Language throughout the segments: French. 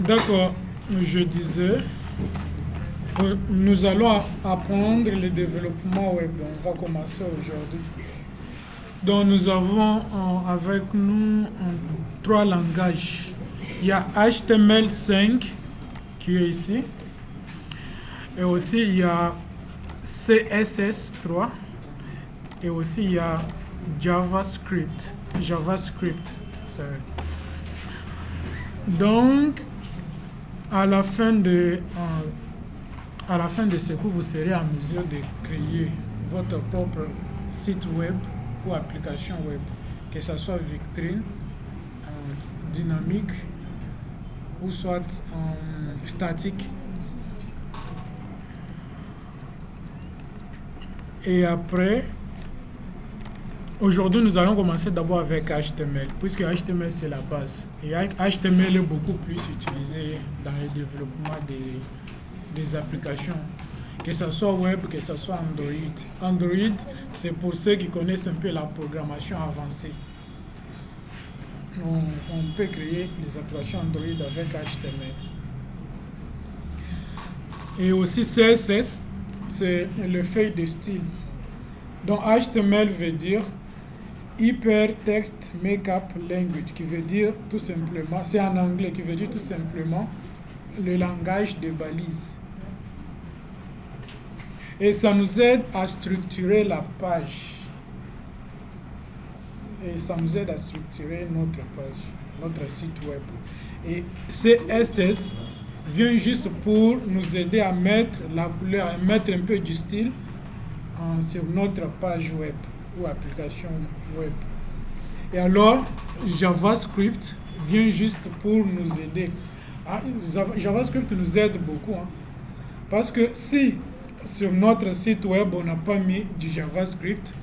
D'accord, je disais, nous allons apprendre le développement web. On va commencer aujourd'hui. Donc nous avons avec nous trois langages. Il y a HTML5 qui est ici. Et aussi il y a CSS3. Et aussi il y a JavaScript. Sorry. Donc, à la fin de ce cours, vous serez en mesure de créer votre propre site web ou application web, que ce soit vitrine, dynamique ou soit statique. Et après, aujourd'hui, nous allons commencer d'abord avec HTML, puisque HTML c'est la base. Et HTML est beaucoup plus utilisé dans le développement des applications, que ce soit web, que ce soit Android. Android, c'est pour ceux qui connaissent un peu la programmation avancée. On peut créer des applications Android avec HTML. Et aussi CSS, c'est le feuille de style. Donc HTML veut dire Hypertext Markup Language, qui veut dire tout simplement, c'est en anglais, qui veut dire tout simplement le langage de balises. Et ça nous aide à structurer la page. Et ça nous aide à structurer notre page, notre site web. Et CSS vient juste pour nous aider à mettre la couleur, à mettre un peu du style sur notre page web ou application web. Et alors, JavaScript vient juste pour nous aider. JavaScript nous aide beaucoup. Parce que si sur notre site web, on n'a pas mis du JavaScript,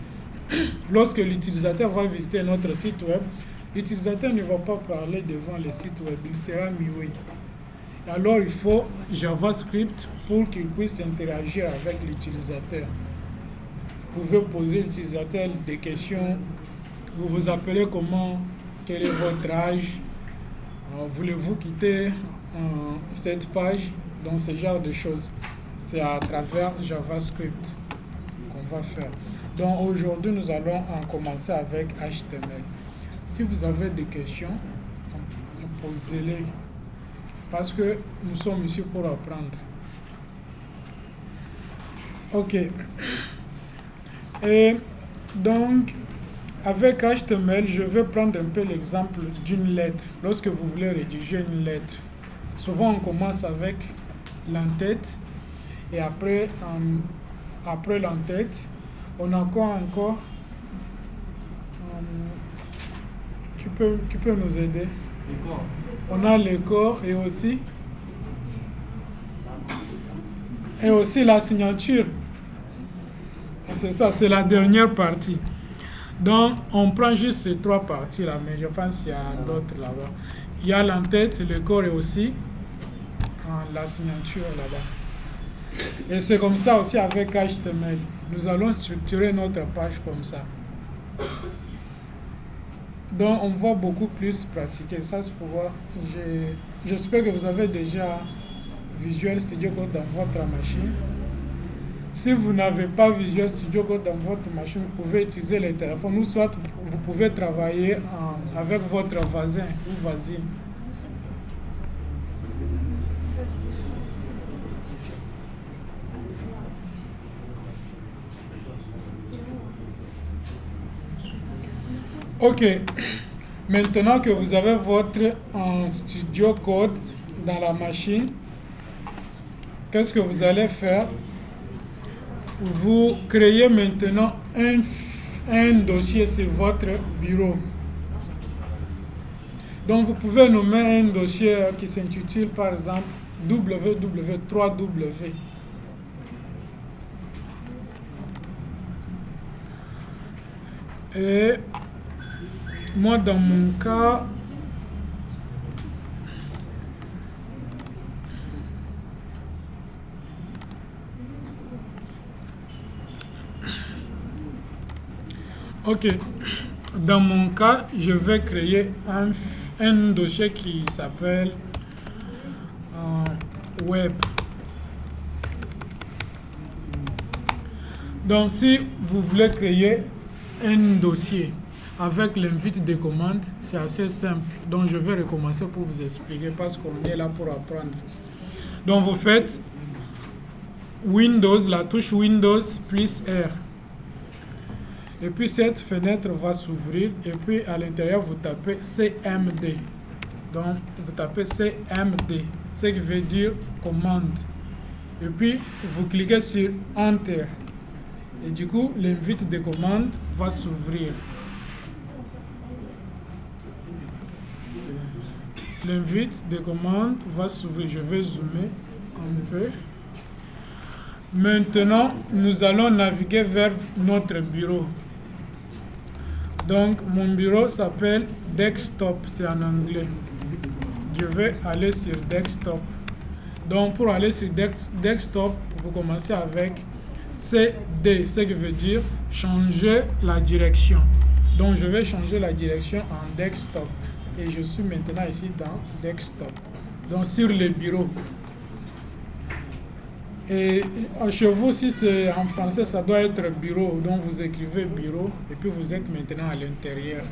lorsque l'utilisateur va visiter notre site web, l'utilisateur ne va pas parler devant le site web, il sera muet. Alors, il faut JavaScript pour qu'il puisse interagir avec l'utilisateur. Vous pouvez poser à l'utilisateur des questions. Vous vous appelez comment? Quel est votre âge? Voulez-vous quitter cette page? Donc, ce genre de choses. C'est à travers JavaScript qu'on va faire. Donc, aujourd'hui, nous allons commencer avec HTML. Si vous avez des questions, posez-les. Parce que nous sommes ici pour apprendre. OK. Et donc, avec HTML, je vais prendre un peu l'exemple d'une lettre. Lorsque vous voulez rédiger une lettre, souvent on commence avec l'entête et après l'entête, on a quoi encore qui peut nous aider? Le corps. On a le corps et aussi la signature. C'est ça, c'est la dernière partie. Donc, on prend juste ces trois parties-là, mais je pense qu'il y a d'autres là-bas. Il y a l'entête, le corps et aussi la signature là-bas. Et c'est comme ça aussi avec HTML. Nous allons structurer notre page comme ça. Donc, on va beaucoup plus pratiquer. Ça, c'est pour voir. J'espère que vous avez déjà Visual Studio Code dans votre machine. Si vous n'avez pas Visual Studio Code dans votre machine, vous pouvez utiliser les téléphones ou soit vous pouvez travailler avec votre voisin ou voisine. OK. Maintenant que vous avez votre Studio Code dans la machine, qu'est-ce que vous allez faire? Vous créez maintenant un dossier sur votre bureau. Donc, vous pouvez nommer un dossier qui s'intitule, par exemple, www3w. Et moi, dans mon cas, OK. Dans mon cas, je vais créer un dossier qui s'appelle web. Donc, si vous voulez créer un dossier avec l'invite des commandes, c'est assez simple. Donc, je vais recommencer pour vous expliquer parce qu'on est là pour apprendre. Donc, vous faites Windows, la touche Windows plus R. Et puis, cette fenêtre va s'ouvrir. Et puis, à l'intérieur, vous tapez CMD. Donc, vous tapez CMD, ce qui veut dire commande. Et puis, vous cliquez sur Enter. Et du coup, l'invite des commandes va s'ouvrir. L'invite des commandes va s'ouvrir. Je vais zoomer un peu. Maintenant, nous allons naviguer vers notre bureau. Donc, mon bureau s'appelle Desktop, c'est en anglais. Je vais aller sur Desktop. Donc, pour aller sur Desktop, vous commencez avec CD, ce qui veut dire changer la direction. Donc, je vais changer la direction en Desktop. Et je suis maintenant ici dans Desktop. Donc, sur le bureau. Et chez vous, si c'est en français, ça doit être bureau. Donc, vous écrivez bureau et puis vous êtes maintenant à l'intérieur.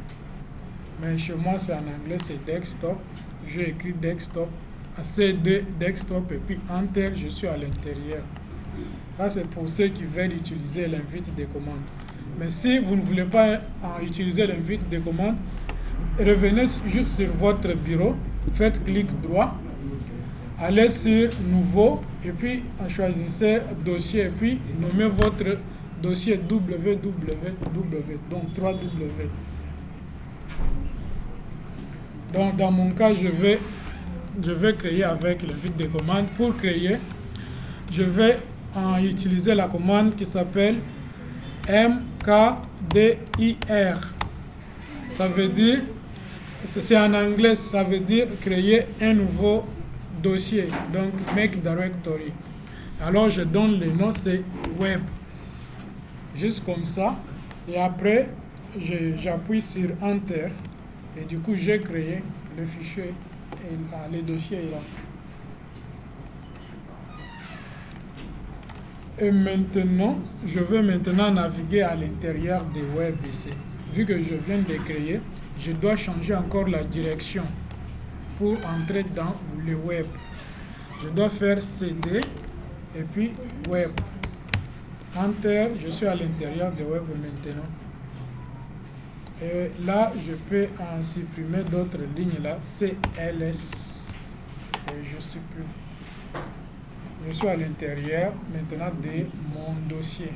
Mais chez moi, c'est en anglais, c'est Desktop. Je écris Desktop, CD Desktop et puis Enter, je suis à l'intérieur. Ça, c'est pour ceux qui veulent utiliser l'invite des commandes. Mais si vous ne voulez pas utiliser l'invite des commandes, revenez juste sur votre bureau, faites clic droit, allez sur Nouveau et puis choisissez Dossier et puis nommez votre dossier www, donc 3W. Donc dans mon cas, je vais créer avec l'invite des commandes. Pour créer, je vais utiliser la commande qui s'appelle MKDIR. Ça veut dire, c'est en anglais, ça veut dire créer un nouveau dossier, donc make directory. Alors je donne le nom, c'est web. Juste comme ça. Et après, j'appuie sur Enter. Et du coup, j'ai créé le fichier et le dossier est là. Et maintenant, je vais maintenant naviguer à l'intérieur des web ici. Vu que je viens de créer, je dois changer encore la direction pour entrer dans le web. Je dois faire CD et puis web. Enter, je suis à l'intérieur de web maintenant. Et là, je peux en supprimer d'autres lignes là, CLS. Et je suis à l'intérieur maintenant de mon dossier.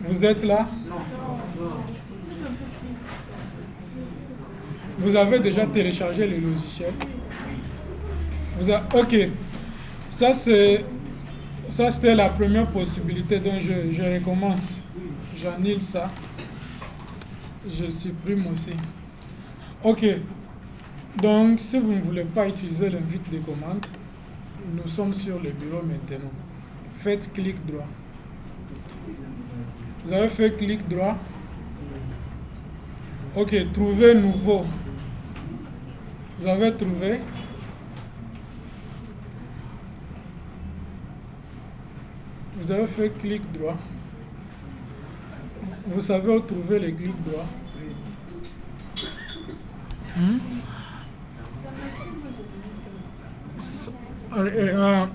Vous êtes là? Vous avez déjà téléchargé le logiciel? Ok. Ça, c'était la première possibilité, donc je recommence. J'annule ça. Je supprime aussi. Ok. Donc, si vous ne voulez pas utiliser l'invite des commandes, nous sommes sur le bureau maintenant. Faites clic droit. Vous avez fait clic droit. Ok, trouvez nouveau. Vous avez trouvé. Vous avez fait clic droit. Vous savez où trouver les clics droits?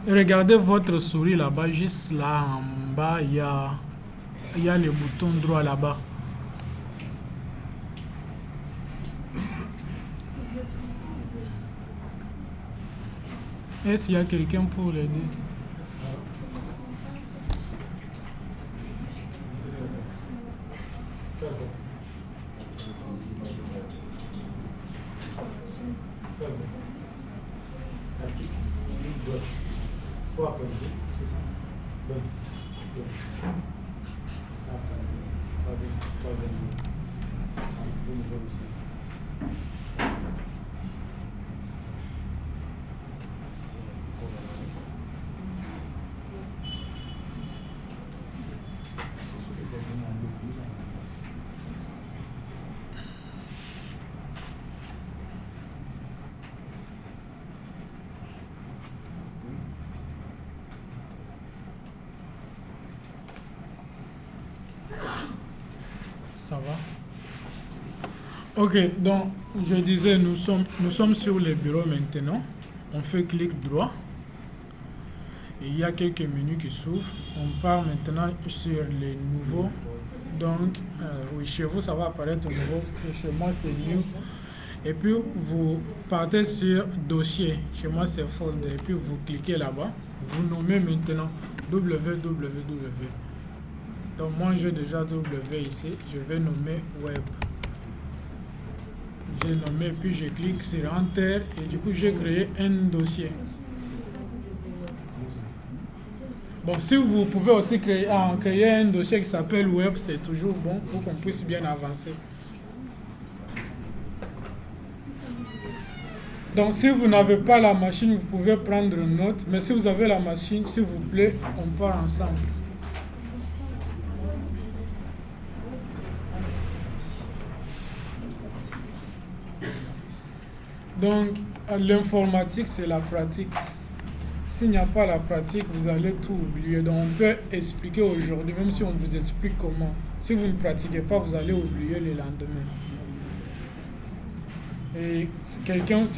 Regardez votre souris là-bas, juste là en bas, il y a le bouton droit là-bas. Est-ce qu'il y a quelqu'un pour l'aider? Ça va? Ok, donc je disais, nous sommes sur le bureau maintenant. On fait clic droit. Et il y a quelques menus qui s'ouvrent. On part maintenant sur les nouveaux. Donc, oui, chez vous, ça va apparaître nouveau. Et chez moi, c'est new. Et puis, vous partez sur dossier. Chez moi, c'est folder. Et puis, vous cliquez là-bas. Vous nommez maintenant www. Donc, moi, j'ai déjà W ici. Je vais nommer web. J'ai nommé, puis je clique sur Enter. Et du coup, j'ai créé un dossier. Bon, si vous pouvez aussi créer un dossier qui s'appelle web, c'est toujours bon pour qu'on puisse bien avancer. Donc, si vous n'avez pas la machine, vous pouvez prendre une note. Mais si vous avez la machine, s'il vous plaît, on part ensemble. Donc, l'informatique, c'est la pratique. S'il n'y a pas la pratique, vous allez tout oublier. Donc, on peut expliquer aujourd'hui, même si on vous explique comment. Si vous ne pratiquez pas, vous allez oublier le lendemain. Et si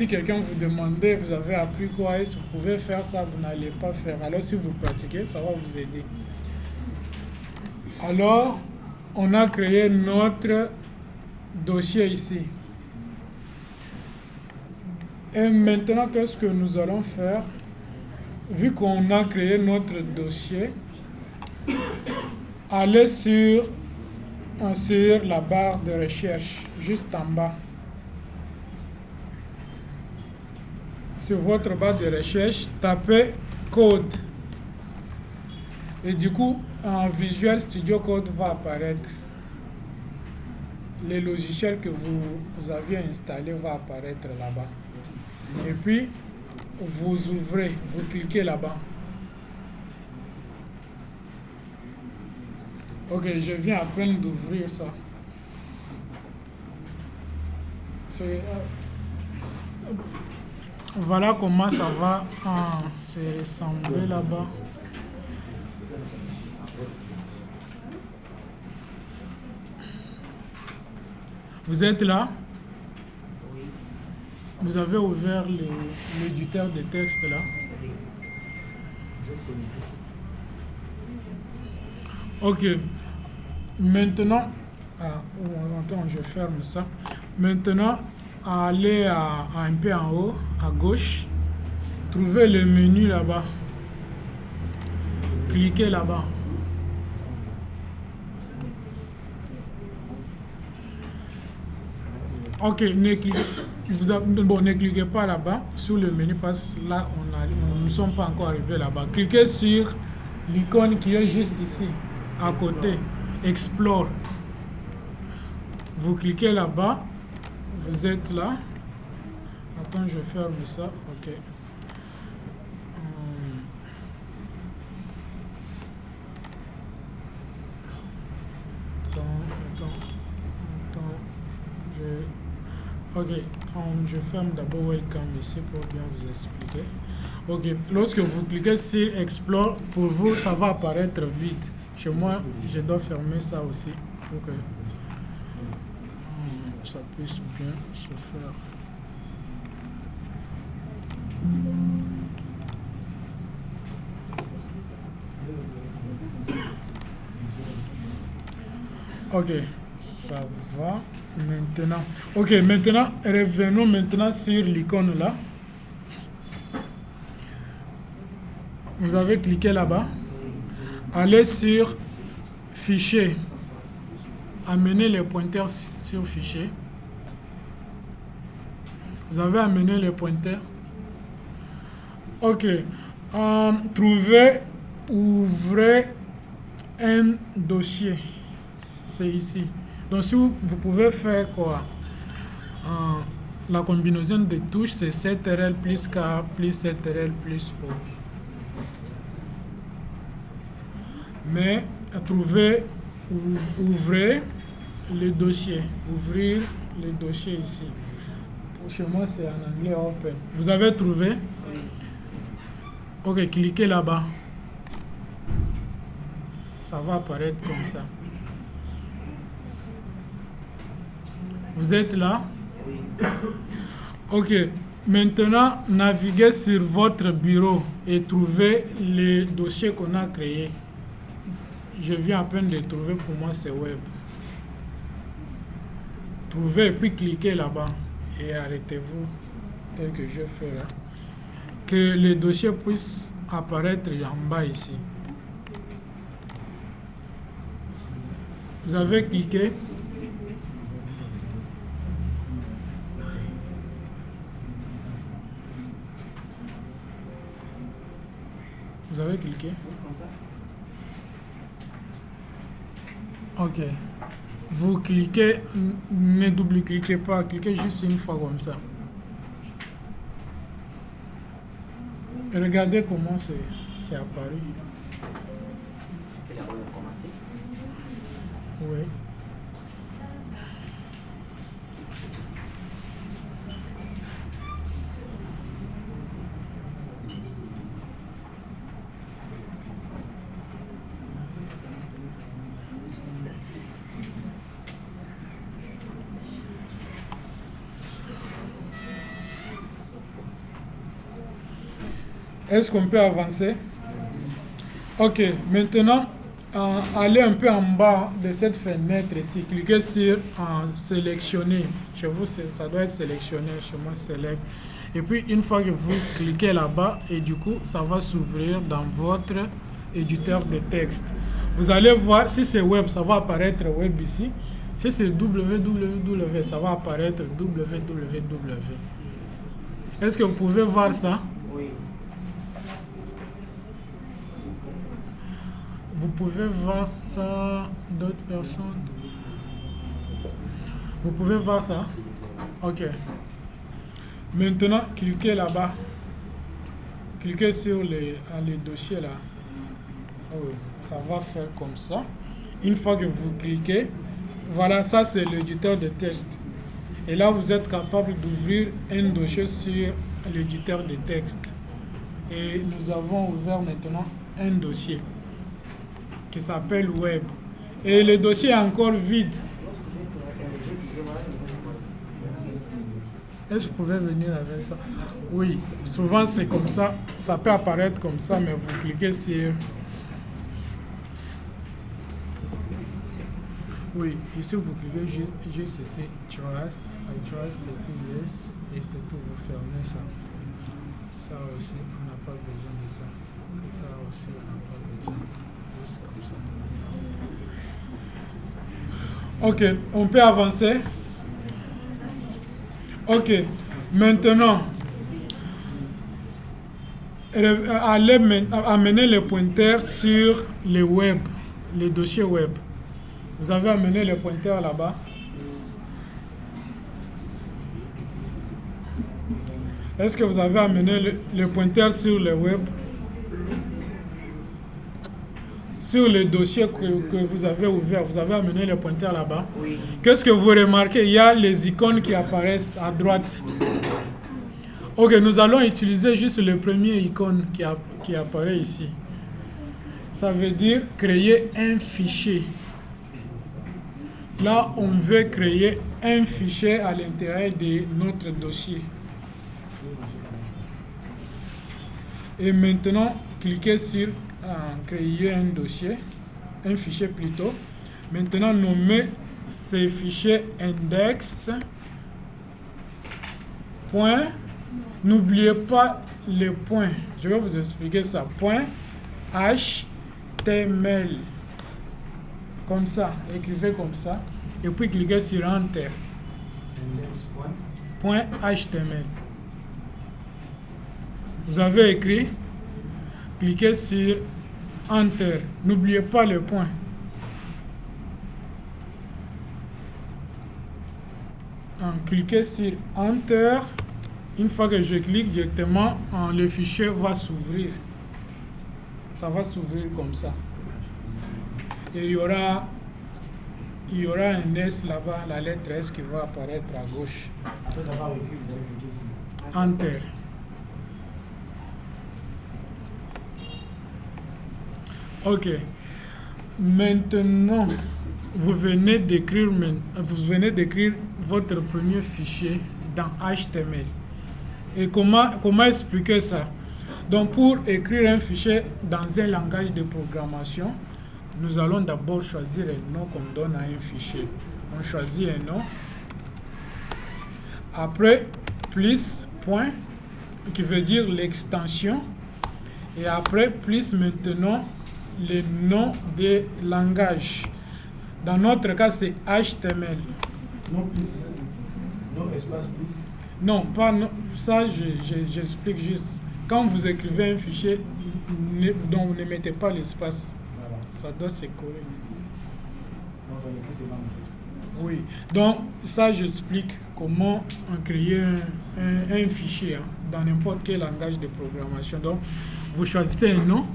quelqu'un vous demandait, vous avez appris quoi, est-ce que vous pouvez faire ça, vous n'allez pas faire. Alors, si vous pratiquez, ça va vous aider. Alors, on a créé notre dossier ici. Et maintenant, qu'est-ce que nous allons faire? Vu qu'on a créé notre dossier, allez sur la barre de recherche, juste en bas. Sur votre barre de recherche, tapez code. Et du coup, en Visual Studio Code va apparaître. Les logiciels que vous aviez installés vont apparaître là-bas. Et puis, vous ouvrez, vous cliquez là-bas. Ok, je viens à peine d'ouvrir ça. Voilà comment ça va se ressembler là-bas. Vous êtes là? Vous avez ouvert l'éditeur de texte là. Ok. Maintenant, attends, je ferme ça. Maintenant, allez un peu en haut, à gauche. Trouvez le menu là-bas. Cliquez là-bas. Ok, ne cliquez pas là-bas sur le menu parce que là, nous ne sommes pas encore arrivés là-bas. Cliquez sur l'icône qui est juste ici, à côté, Explore. Vous cliquez là-bas, vous êtes là. Attends, je ferme ça. Ok. Ok, je ferme d'abord Welcome ici pour bien vous expliquer. Ok, lorsque vous cliquez sur Explore, pour vous, ça va apparaître vide. Chez moi, je dois fermer ça aussi pour que ça puisse bien se faire. Ok, ça va. Maintenant, ok, maintenant, revenons maintenant sur l'icône là. Vous avez cliqué là-bas. Allez sur Fichier. Amenez le pointeur sur Fichier. Vous avez amené le pointeur. Ok. Trouvez, ouvrez un dossier. C'est ici. Donc, si vous pouvez faire quoi? La combinaison de touches, c'est CTRL plus K plus CTRL plus O. Mais, ouvrez le dossier. Ouvrir le dossier ici. Chez moi, c'est en anglais Open. Vous avez trouvé? Oui. Ok, cliquez là-bas. Ça va apparaître comme ça. Vous êtes là? Ok. Maintenant, naviguez sur votre bureau et trouvez les dossiers qu'on a créés. Je viens à peine de trouver, pour moi c'est web. Trouvez et puis cliquez là-bas et arrêtez-vous tel que je fais là. Que les dossiers puissent apparaître en bas ici. Vous avez cliqué. Vous avez cliqué. Ok. Vous cliquez, ne double-cliquez pas, cliquez juste une fois comme ça. Et regardez comment c'est apparu. Oui. Est-ce qu'on peut avancer? Ok, maintenant, allez un peu en bas de cette fenêtre ici, cliquez sur sélectionner. Chez vous, ça doit être sélectionné, chez moi, select. Et puis, une fois que vous cliquez là-bas, et du coup, ça va s'ouvrir dans votre éditeur de texte. Vous allez voir, si c'est web, ça va apparaître web ici. Si c'est www, ça va apparaître www. Est-ce que vous pouvez voir ça? Oui. Vous pouvez voir ça, d'autres personnes. Vous pouvez voir ça? Ok. Maintenant, cliquez là-bas. Cliquez sur les dossiers là. Oui, ça va faire comme ça. Une fois que vous cliquez, voilà, ça c'est l'éditeur de texte. Et là, vous êtes capable d'ouvrir un dossier sur l'éditeur de texte. Et nous avons ouvert maintenant un dossier qui s'appelle Web. Et le dossier est encore vide. Est-ce que vous pouvez venir avec ça? Oui, souvent c'est comme ça. Ça peut apparaître comme ça, mais vous cliquez sur... Oui, ici vous cliquez juste ici, Trust, I trust, et puis Yes, et c'est tout, vous fermez ça. Ça aussi, on n'a pas besoin de ça. Et ça aussi, on n'a pas besoin. Ok, on peut avancer. Ok, maintenant, allez amener le pointeur sur le web, les dossiers web. Vous avez amené le pointeur là-bas. Est-ce que vous avez amené le pointeur sur le web? Sur le dossier que vous avez ouvert, vous avez amené le pointeur là-bas. Oui. Qu'est-ce que vous remarquez? Il y a les icônes qui apparaissent à droite. Ok, nous allons utiliser juste le premier icône qui apparaît ici. Ça veut dire créer un fichier. Là, on veut créer un fichier à l'intérieur de notre dossier. Et maintenant, cliquez sur créer un dossier, un fichier plutôt. Maintenant, nommez ce fichier index. Point. N'oubliez pas les points. Je vais vous expliquer ça. Point HTML. Comme ça. Écrivez comme ça. Et puis cliquez sur Enter. Point HTML. Vous avez écrit. Cliquez sur Enter. N'oubliez pas le point. Cliquez sur Enter. Une fois que je clique directement, le fichier va s'ouvrir. Ça va s'ouvrir comme ça. Et il y aura un S là-bas, la lettre S qui va apparaître à gauche. Enter. Ok. Maintenant, vous venez d'écrire votre premier fichier dans HTML. Et comment expliquer ça? Donc, pour écrire un fichier dans un langage de programmation, nous allons d'abord choisir un nom qu'on donne à un fichier. On choisit un nom. Après, plus, point, qui veut dire l'extension. Et après, plus maintenant, le nom des langages. Dans notre cas, c'est HTML. Non plus. Non espace plus. Non, pas non. Ça, j'explique juste. Quand vous écrivez un fichier, dont vous ne mettez pas l'espace, Voilà. ça doit se coller. Donc, on écrit seulement le texte. Oui. Donc, ça, j'explique comment on crée un fichier dans n'importe quel langage de programmation. Donc, vous choisissez un nom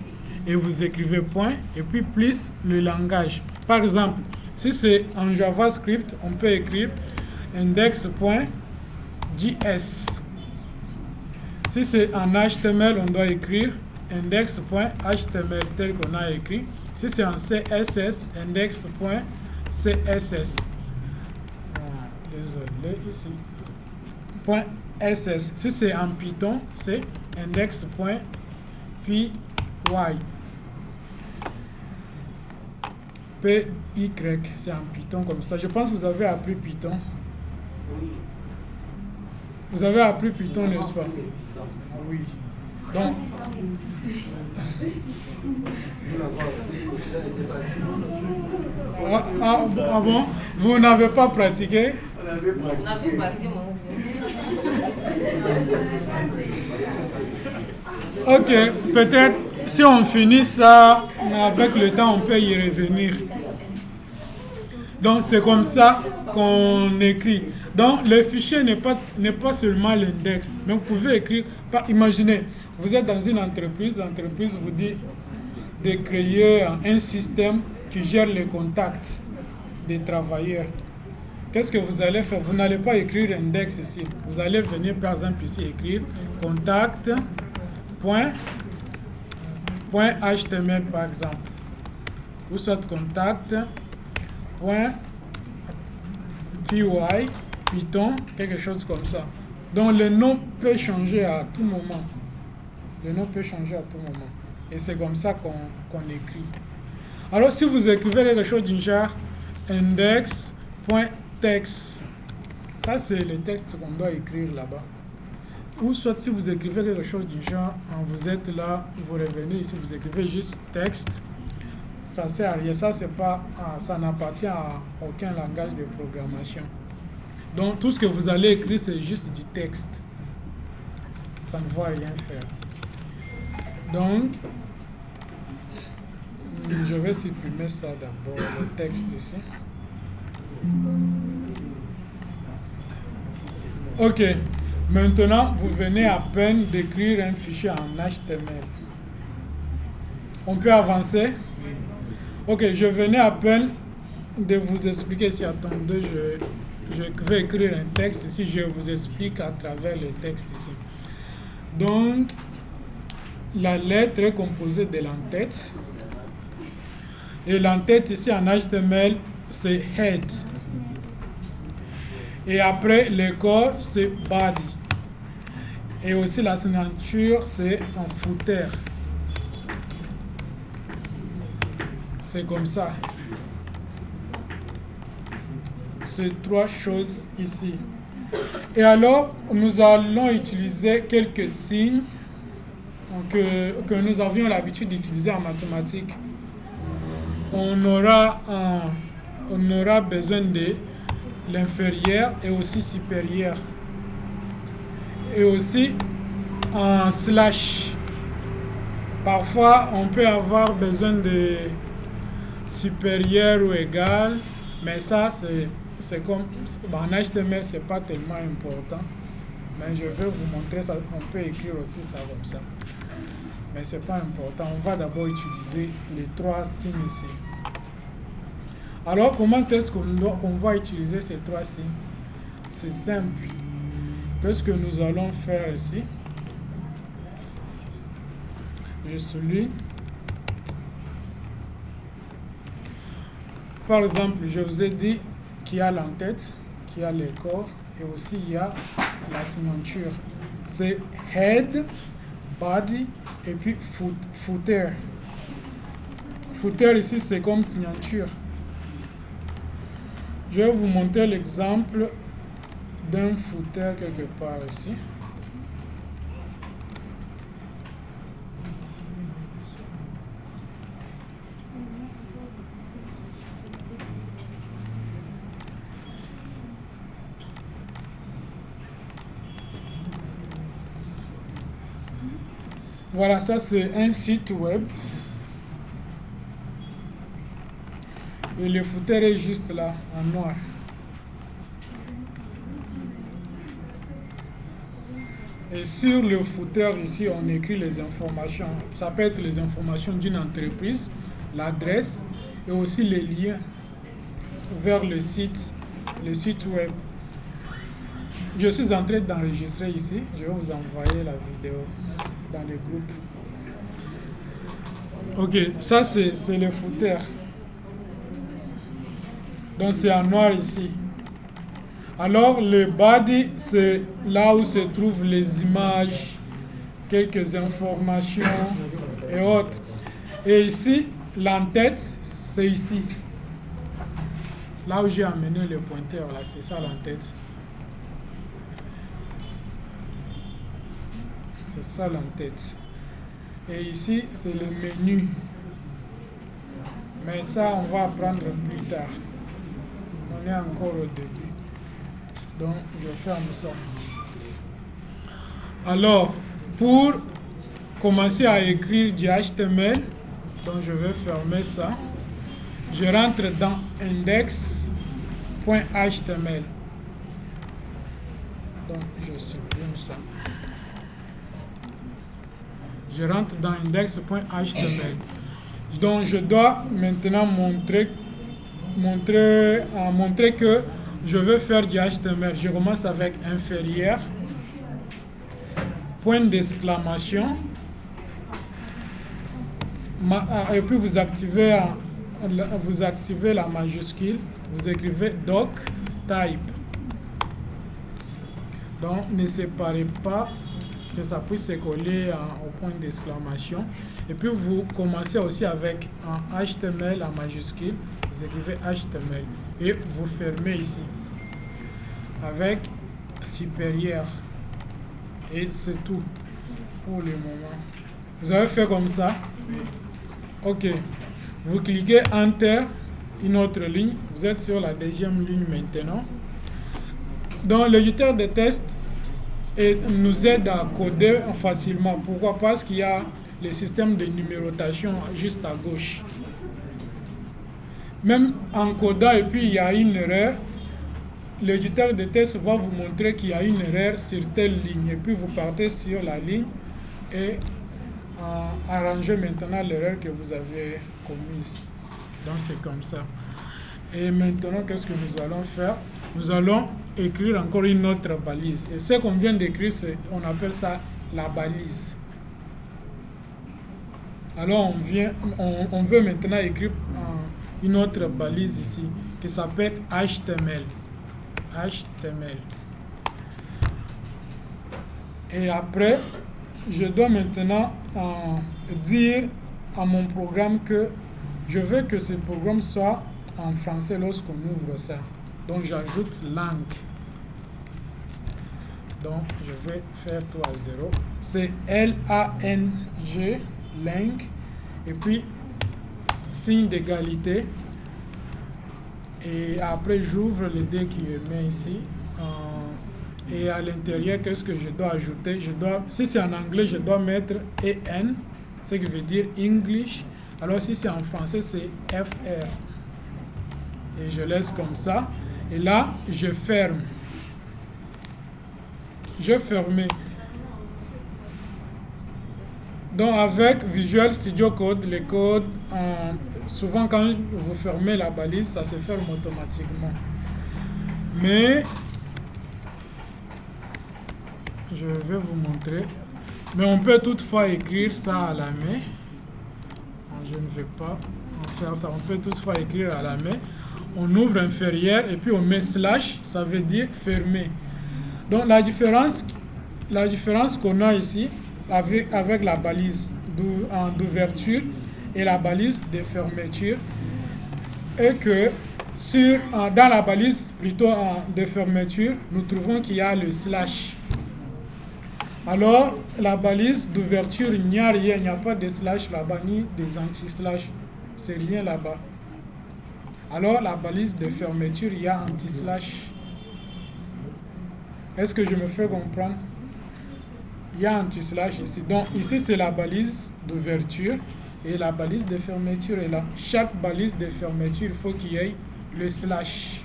et vous écrivez point et puis plus le langage. Par exemple, si c'est en JavaScript, on peut écrire index.js. Si c'est en HTML, on doit écrire index.html tel qu'on a écrit. Si c'est en CSS, index.css. Désolé, ici. .ss. Si c'est en Python, c'est index.py. PY, c'est en Python comme ça. Je pense que vous avez appris Python. Oui. Vous avez appris Python, n'est-ce pas? Oui. Donc, ah bon? Vous n'avez pas pratiqué? On avait pratiqué. Ok, peut-être si on finit ça, avec le temps, on peut y revenir. Donc, c'est comme ça qu'on écrit. Donc, le fichier n'est pas seulement l'index, mais vous pouvez écrire. Imaginez, vous êtes dans une entreprise, l'entreprise vous dit de créer un système qui gère les contacts des travailleurs. Qu'est-ce que vous allez faire? Vous n'allez pas écrire index ici. Vous allez venir, par exemple, ici écrire contact.html, par exemple. Ou soit contact.py, Python, quelque chose comme ça. Donc, le nom peut changer à tout moment. Le nom peut changer à tout moment. Et c'est comme ça qu'on écrit. Alors, si vous écrivez quelque chose du genre index.text, ça c'est le texte qu'on doit écrire là-bas. Ou soit si vous écrivez quelque chose du genre, vous êtes là, vous revenez ici, vous écrivez juste texte, ça sert à rien. Ça n'appartient à aucun langage de programmation. Donc tout ce que vous allez écrire, c'est juste du texte. Ça ne va rien faire. Donc, je vais supprimer ça d'abord, le texte ici. Ok, maintenant vous venez à peine d'écrire un fichier en HTML. On peut avancer? Ok, je venais à peine de vous expliquer. Si attendez, je vais écrire un texte ici, je vous explique à travers le texte ici. Donc, la lettre est composée de l'entête. Et l'entête ici en HTML, c'est head. Et après, le corps, c'est body. Et aussi la signature, c'est en footer. C'est comme ça. Ces trois choses ici. Et alors, nous allons utiliser quelques signes que nous avions l'habitude d'utiliser en mathématiques. On aura besoin de l'inférieur et aussi supérieur. Et aussi un slash. Parfois, on peut avoir besoin de supérieur ou égal, mais ça, c'est comme en HTML, c'est pas tellement important. Mais je vais vous montrer ça. On peut écrire aussi ça comme ça. Mais c'est pas important. On va d'abord utiliser les trois signes ici. Alors, comment est-ce qu'on va utiliser ces trois signes? C'est simple. Qu'est-ce que nous allons faire ici? Je souligne. Par exemple, je vous ai dit qu'il y a l'entête. qui a les corps et aussi il y a la signature. C'est head, body et puis footer. Footer ici c'est comme signature. Je vais vous montrer l'exemple d'un footer quelque part ici. Voilà, ça c'est un site web. Et le footer est juste là, en noir. Et sur le footer ici, on écrit les informations. Ça peut être les informations d'une entreprise, l'adresse et aussi les liens vers le site web. Je suis en train d'enregistrer ici. Je vais vous envoyer la vidéo dans le groupe. Ok, ça c'est le footer. Donc c'est en noir ici. Alors le body, c'est là où se trouvent les images, quelques informations et autres. Et ici, l'entête, c'est ici. Là où j'ai amené le pointeur, là, c'est ça l'entête. C'est ça l'entête. Et ici, c'est le menu. Mais ça, on va apprendre plus tard. On est encore au début. Donc, je ferme ça. Alors, pour commencer à écrire du HTML, donc je vais fermer ça. Je rentre dans index.html. Donc, je supprime ça. Je rentre dans index.html. Donc, je dois maintenant montrer que je veux faire du HTML. Je commence avec inférieur, point d'exclamation, et puis vous activez la majuscule, vous écrivez doc type. Donc ne séparez pas, que ça puisse se coller au point d'exclamation. Et puis vous commencez aussi avec un HTML en majuscule, vous écrivez HTML et vous fermez ici avec supérieur. Et c'est tout pour le moment. Vous avez fait comme ça? Ok. Vous cliquez Enter, une autre ligne. Vous êtes sur la deuxième ligne maintenant. Donc l'éditeur de test nous aide à coder facilement. Pourquoi? Parce qu'il y a le système de numérotation juste à gauche. Même en codant et puis il y a une erreur, l'éditeur de test va vous montrer qu'il y a une erreur sur telle ligne. Et puis vous partez sur la ligne et arrangez maintenant l'erreur que vous avez commise. Donc c'est comme ça. Et maintenant, qu'est-ce que nous allons faire? Nous allons écrire encore une autre balise. Et ce qu'on vient d'écrire, on appelle ça la balise. Alors on veut maintenant écrire une autre balise ici qui s'appelle HTML. HTML. Et après, je dois maintenant dire à mon programme que je veux que ce programme soit en français lorsqu'on ouvre ça. Donc j'ajoute langue. Donc je vais faire 3.0. C'est L-A-N-G, lang. Et puis signe d'égalité. Et après j'ouvre le dé qui est mis ici. Et à l'intérieur, qu'est-ce que je dois ajouter? Si c'est en anglais, je dois mettre EN, ce qui veut dire English. Alors si c'est en français, c'est FR. Et je laisse comme ça. Et là, je ferme. Je ferme. Donc avec Visual Studio Code, les codes, souvent quand vous fermez la balise, ça se ferme automatiquement. Mais je vais vous montrer. Mais on peut toutefois écrire ça à la main. Je ne vais pas en faire ça. On peut toutefois écrire à la main. on ouvre inférieur et puis on met slash, ça veut dire fermé. Donc la différence qu'on a ici avec la balise d'ouverture et la balise de fermeture est que dans la balise plutôt de fermeture, nous trouvons qu'il y a le slash. Alors, la balise d'ouverture, il n'y a rien, il n'y a pas de slash là-bas, ni des anti-slash. C'est rien là-bas. Alors, la balise de fermeture, il y a anti-slash. Est-ce que je me fais comprendre? Il y a anti-slash ici. Donc, ici, c'est la balise d'ouverture et la balise de fermeture est là. Chaque balise de fermeture, il faut qu'il y ait le slash.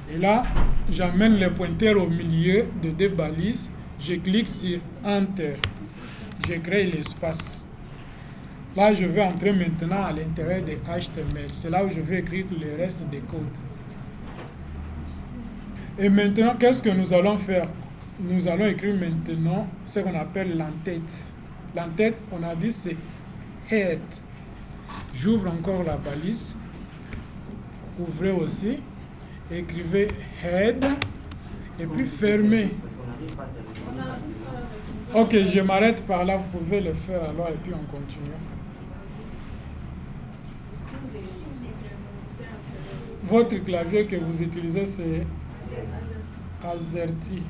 Et là, j'amène le pointeur au milieu de deux balises. Je clique sur Enter. Je crée l'espace. Là, je vais entrer maintenant à l'intérieur de HTML. C'est là où je vais écrire le reste des codes. Et maintenant, qu'est-ce que nous allons faire? Nous allons écrire maintenant ce qu'on appelle l'entête. L'entête, on a dit, c'est head. J'ouvre encore la balise. Ouvrez aussi. Écrivez head. Et puis fermez. Ok, je m'arrête par là. Vous pouvez le faire alors et puis on continue. Votre clavier que vous utilisez, c'est AZERTY.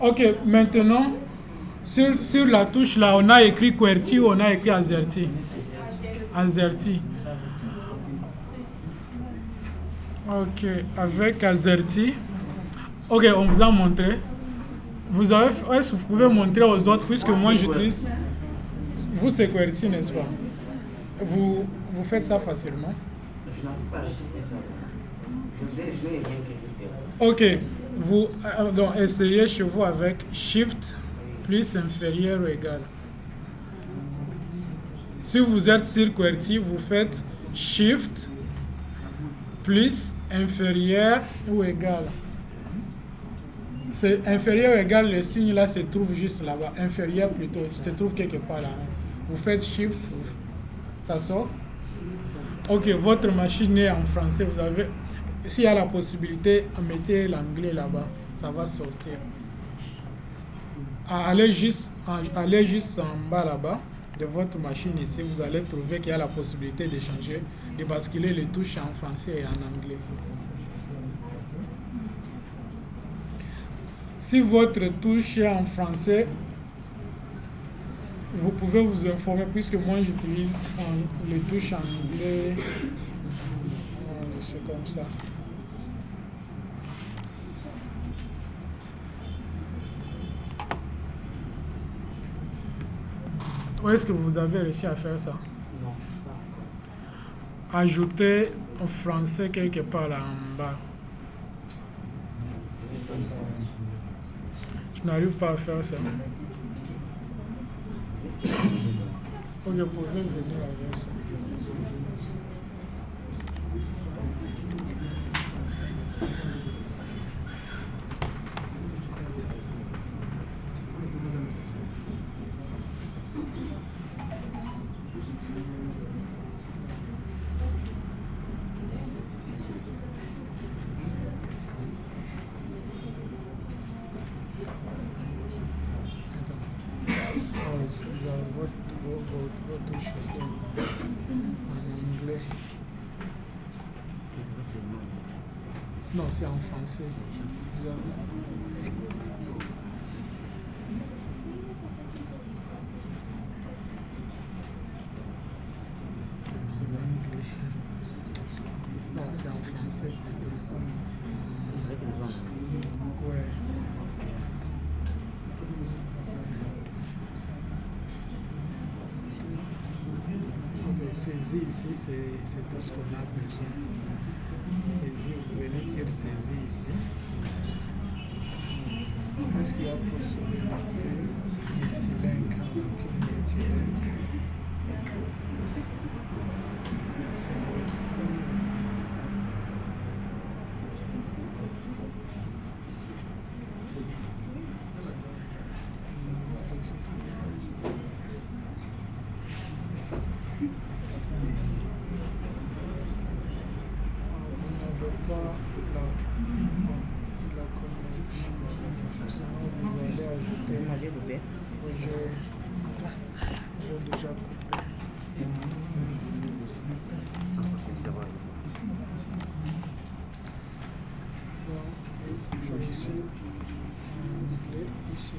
Ok, maintenant, sur la touche là, on a écrit QWERTY ou on a écrit AZERTY? AZERTY. Ok, avec AZERTY. Ok, on vous a montré. Est-ce que vous pouvez montrer aux autres, puisque moi j'utilise. Vous, c'est QWERTY, n'est-ce pas? Vous faites ça facilement. Je n'arrive pas à acheter ça. Je vais rien quelque chose. Ok, vous donc essayez chez vous avec Shift plus inférieur ou égal. Si vous êtes sur QWERTY, vous faites Shift plus inférieur ou égal. C'est inférieur ou égal, le signe là se trouve juste là-bas. Inférieur plutôt, se trouve quelque part là. Vous faites Shift, ça sort. Ok, votre machine est en français, vous avez. S'il y a la possibilité, mettez l'anglais là-bas, ça va sortir. Allez juste en bas là-bas de votre machine ici, vous allez trouver qu'il y a la possibilité de changer, de basculer les touches en français et en anglais. Si votre touche est en français, vous pouvez vous informer, puisque moi j'utilise les touches en anglais. C'est comme ça. Où est-ce que vous avez réussi à faire ça? Non. Ajoutez en français quelque part là en bas. Je n'arrive pas à faire ça. Ok, vous pouvez venir avec ça. Votre chaussure en anglais. Non, c'est en français. Vous avez... Non, c'est en français plutôt. Ouais. Saisie ici, c'est tout ce qu'on a besoin. Saisie, vous venez sur saisie ici. Est-ce qu'il y a possibilité multilink en anti-multilink? Moi, j'ai coupé. J'ai déjà coupé. C'est bon. Je ici. Ici.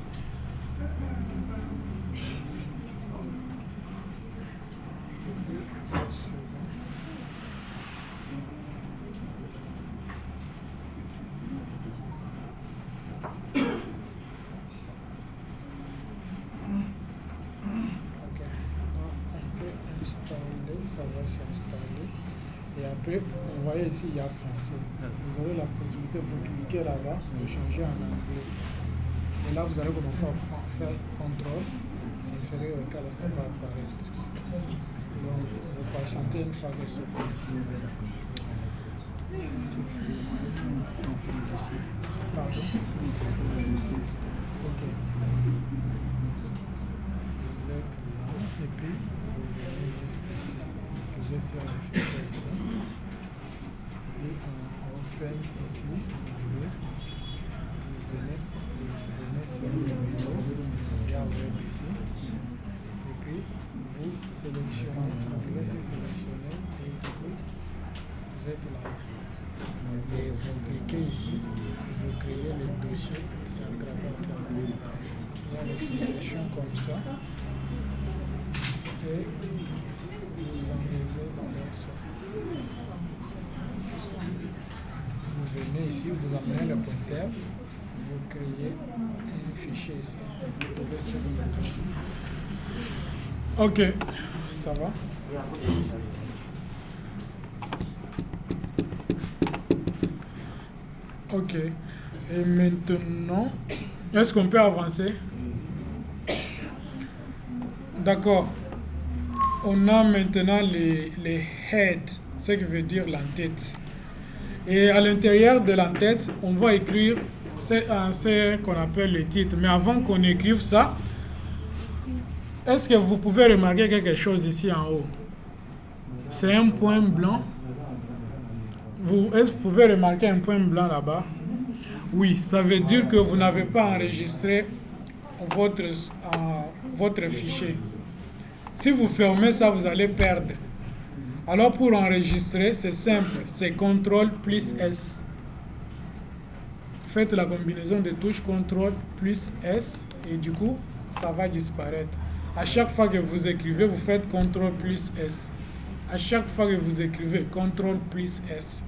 Ça va s'installer. Et après, vous voyez ici, il y a français. Vous aurez la possibilité, vous cliquez là-bas, de changer en anglais. Et là, vous allez commencer à faire contrôle. Inférieur au cas là, ça va apparaître. Donc, vous pouvez chanter une fois que c'est fait. Pardon. Ok. Vous êtes là, et puis vous venez juste ici. Vous êtes sur le fichier ici. Et on open ici. Vous venez sur le bureau. Il y a web ici. Et puis vous sélectionnez. Vous laissez sélectionner et du coup vous êtes là. Et vous cliquez ici. Vous créez le dossier à travers le tableau. Il y a les suggestions comme ça. Et vous enlevez dans l'autre. Vous venez ici, vous amenez le pointeur, vous créez un fichier ici. Vous pouvez sur le bouton. Ok, ça va? Ok. Et maintenant, est-ce qu'on peut avancer? D'accord. On a maintenant les heads, ce qui veut dire l'entête. Et à l'intérieur de l'entête, on va écrire ce qu'on appelle le titre. Mais avant qu'on écrive ça, est-ce que vous pouvez remarquer quelque chose ici en haut? C'est un point blanc. Est-ce que vous pouvez remarquer un point blanc là-bas? Oui, ça veut dire que vous n'avez pas enregistré votre fichier. Si vous fermez ça, vous allez perdre. Alors pour enregistrer, c'est simple, c'est CTRL plus S. Faites la combinaison de touches CTRL plus S et du coup, ça va disparaître. À chaque fois que vous écrivez, vous faites CTRL plus S. À chaque fois que vous écrivez, CTRL plus S.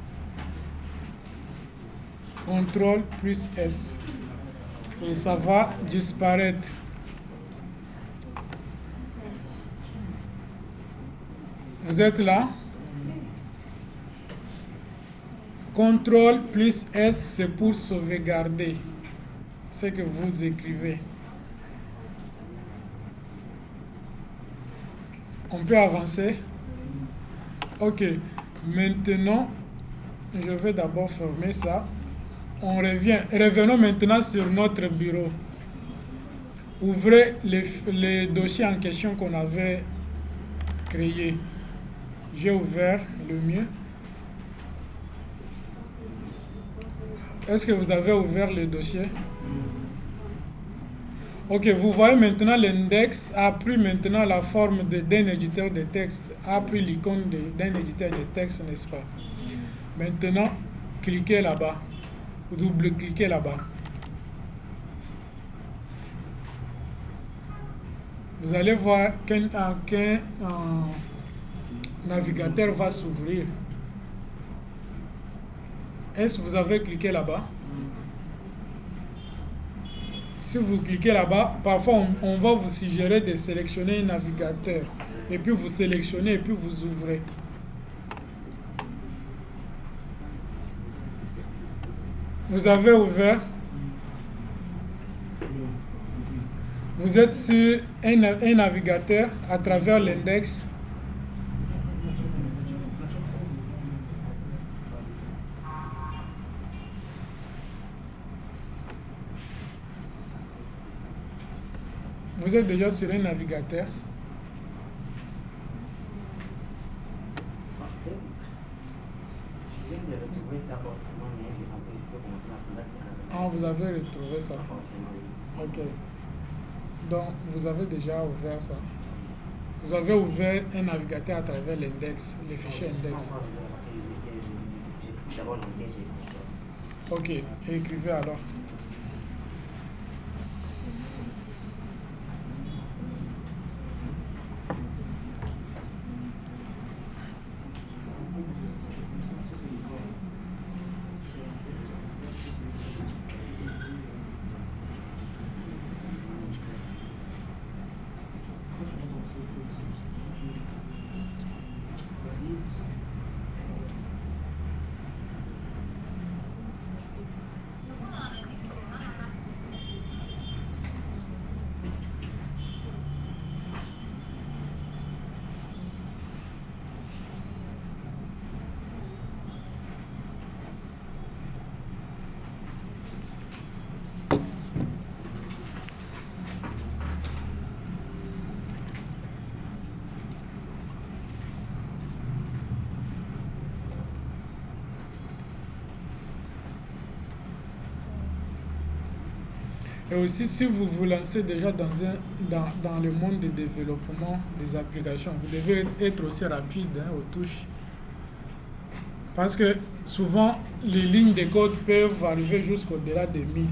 CTRL plus S. Et ça va disparaître. Vous êtes là? CTRL plus S, c'est pour sauvegarder ce que vous écrivez. On peut avancer? Ok. Maintenant, je vais d'abord fermer ça. On revient. Revenons maintenant sur notre bureau. Ouvrez les dossiers en question qu'on avait créés. J'ai ouvert le mien. Est-ce que vous avez ouvert le dossier? Ok, vous voyez maintenant l'index a pris maintenant la forme d'un éditeur de texte, a pris l'icône d'un éditeur de texte, n'est-ce pas? Maintenant, cliquez là-bas, double-cliquez là-bas. Vous allez voir qu'un navigateur va s'ouvrir. Est-ce que vous avez cliqué là-bas? Si vous cliquez là-bas, parfois on va vous suggérer de sélectionner un navigateur. Et puis vous sélectionnez et puis vous ouvrez. Vous avez ouvert. Vous êtes sur un navigateur à travers l'index. Vous êtes déjà sur un navigateur. Ah, vous avez retrouvé ça. Ok. Donc, vous avez déjà ouvert ça. Vous avez ouvert un navigateur à travers l'index, les fichiers index. J'ai d'abord l'index, j'ai Ok, et écrivez alors. Et aussi, si vous vous lancez déjà dans le monde du développement des applications, vous devez être aussi rapide aux touches. Parce que souvent, les lignes de code peuvent arriver jusqu'au-delà de 1000.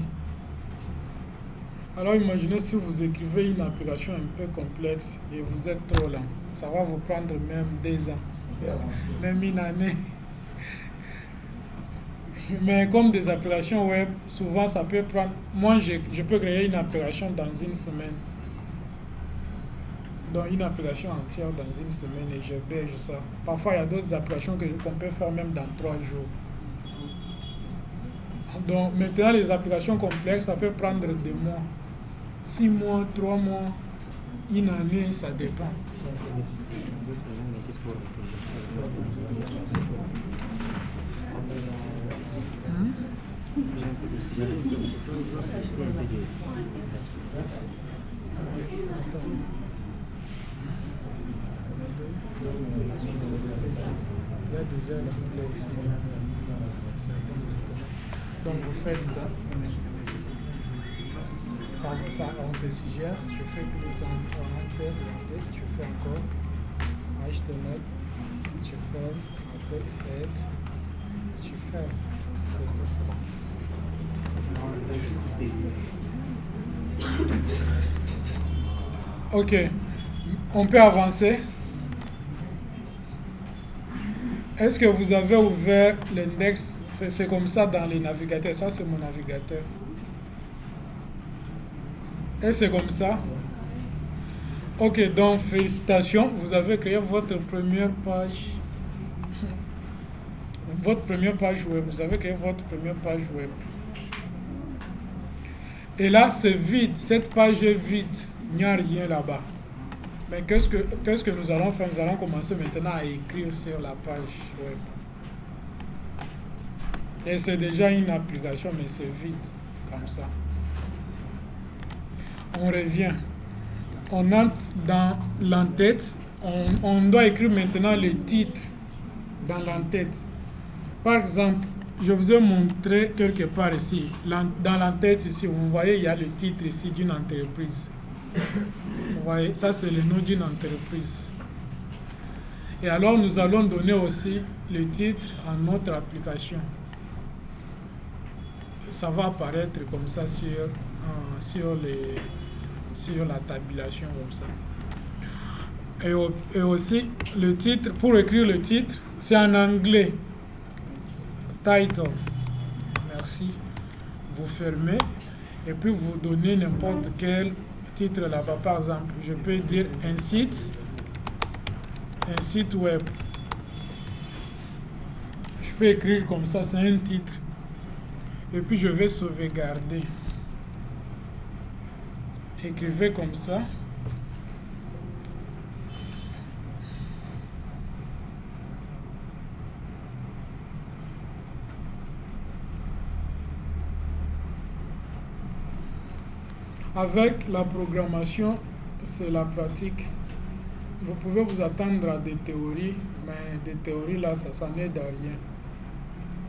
Alors imaginez si vous écrivez une application un peu complexe et vous êtes trop lent. Ça va vous prendre même 2 ans, même 1 année. Mais comme des applications web, souvent ça peut prendre... Moi, je peux créer une application dans 1 semaine. Donc une application entière dans 1 semaine et je berge ça. Parfois, il y a d'autres applications qu'on peut faire même dans 3 jours. Donc maintenant, les applications complexes, ça peut prendre des mois. 6 mois, 3 mois, 1 année, ça dépend. Il y a déjà l'anglais ici. Donc vous faites ça. Ça on décigère. Je fais clic en enter et après je fais encore HTML. Je ferme. Après add. Je ferme. Ok, on peut avancer. Est-ce que vous avez ouvert l'index? C'est comme ça dans les navigateurs. Ça, c'est mon navigateur. Et c'est comme ça. Ok, donc félicitations. Vous avez créé votre première page. Votre première page web. Vous avez créé votre première page web. Et là, c'est vide. Cette page est vide. Il n'y a rien là-bas. Mais qu'est-ce que nous allons faire? Nous allons commencer maintenant à écrire sur la page web. Et c'est déjà une application, mais c'est vide, comme ça. On revient. On entre dans l'entête. On doit écrire maintenant le titre dans l'entête. Par exemple, je vous ai montré quelque part ici. Dans l'entête ici, vous voyez, il y a le titre ici d'une entreprise. Vous voyez, ça c'est le nom d'une entreprise. Et alors nous allons donner aussi le titre à notre application. Ça va apparaître comme ça sur la tabulation comme ça. Et aussi le titre, pour écrire le titre, c'est en anglais. Title. Merci. Vous fermez et puis vous donnez n'importe quel titre là-bas. Par exemple, je peux dire un site web. Je peux écrire comme ça, c'est un titre. Et puis je vais sauvegarder. Écrivez comme ça. Avec la programmation, c'est la pratique. Vous pouvez vous attendre à des théories, mais des théories là, ça n'aide à rien.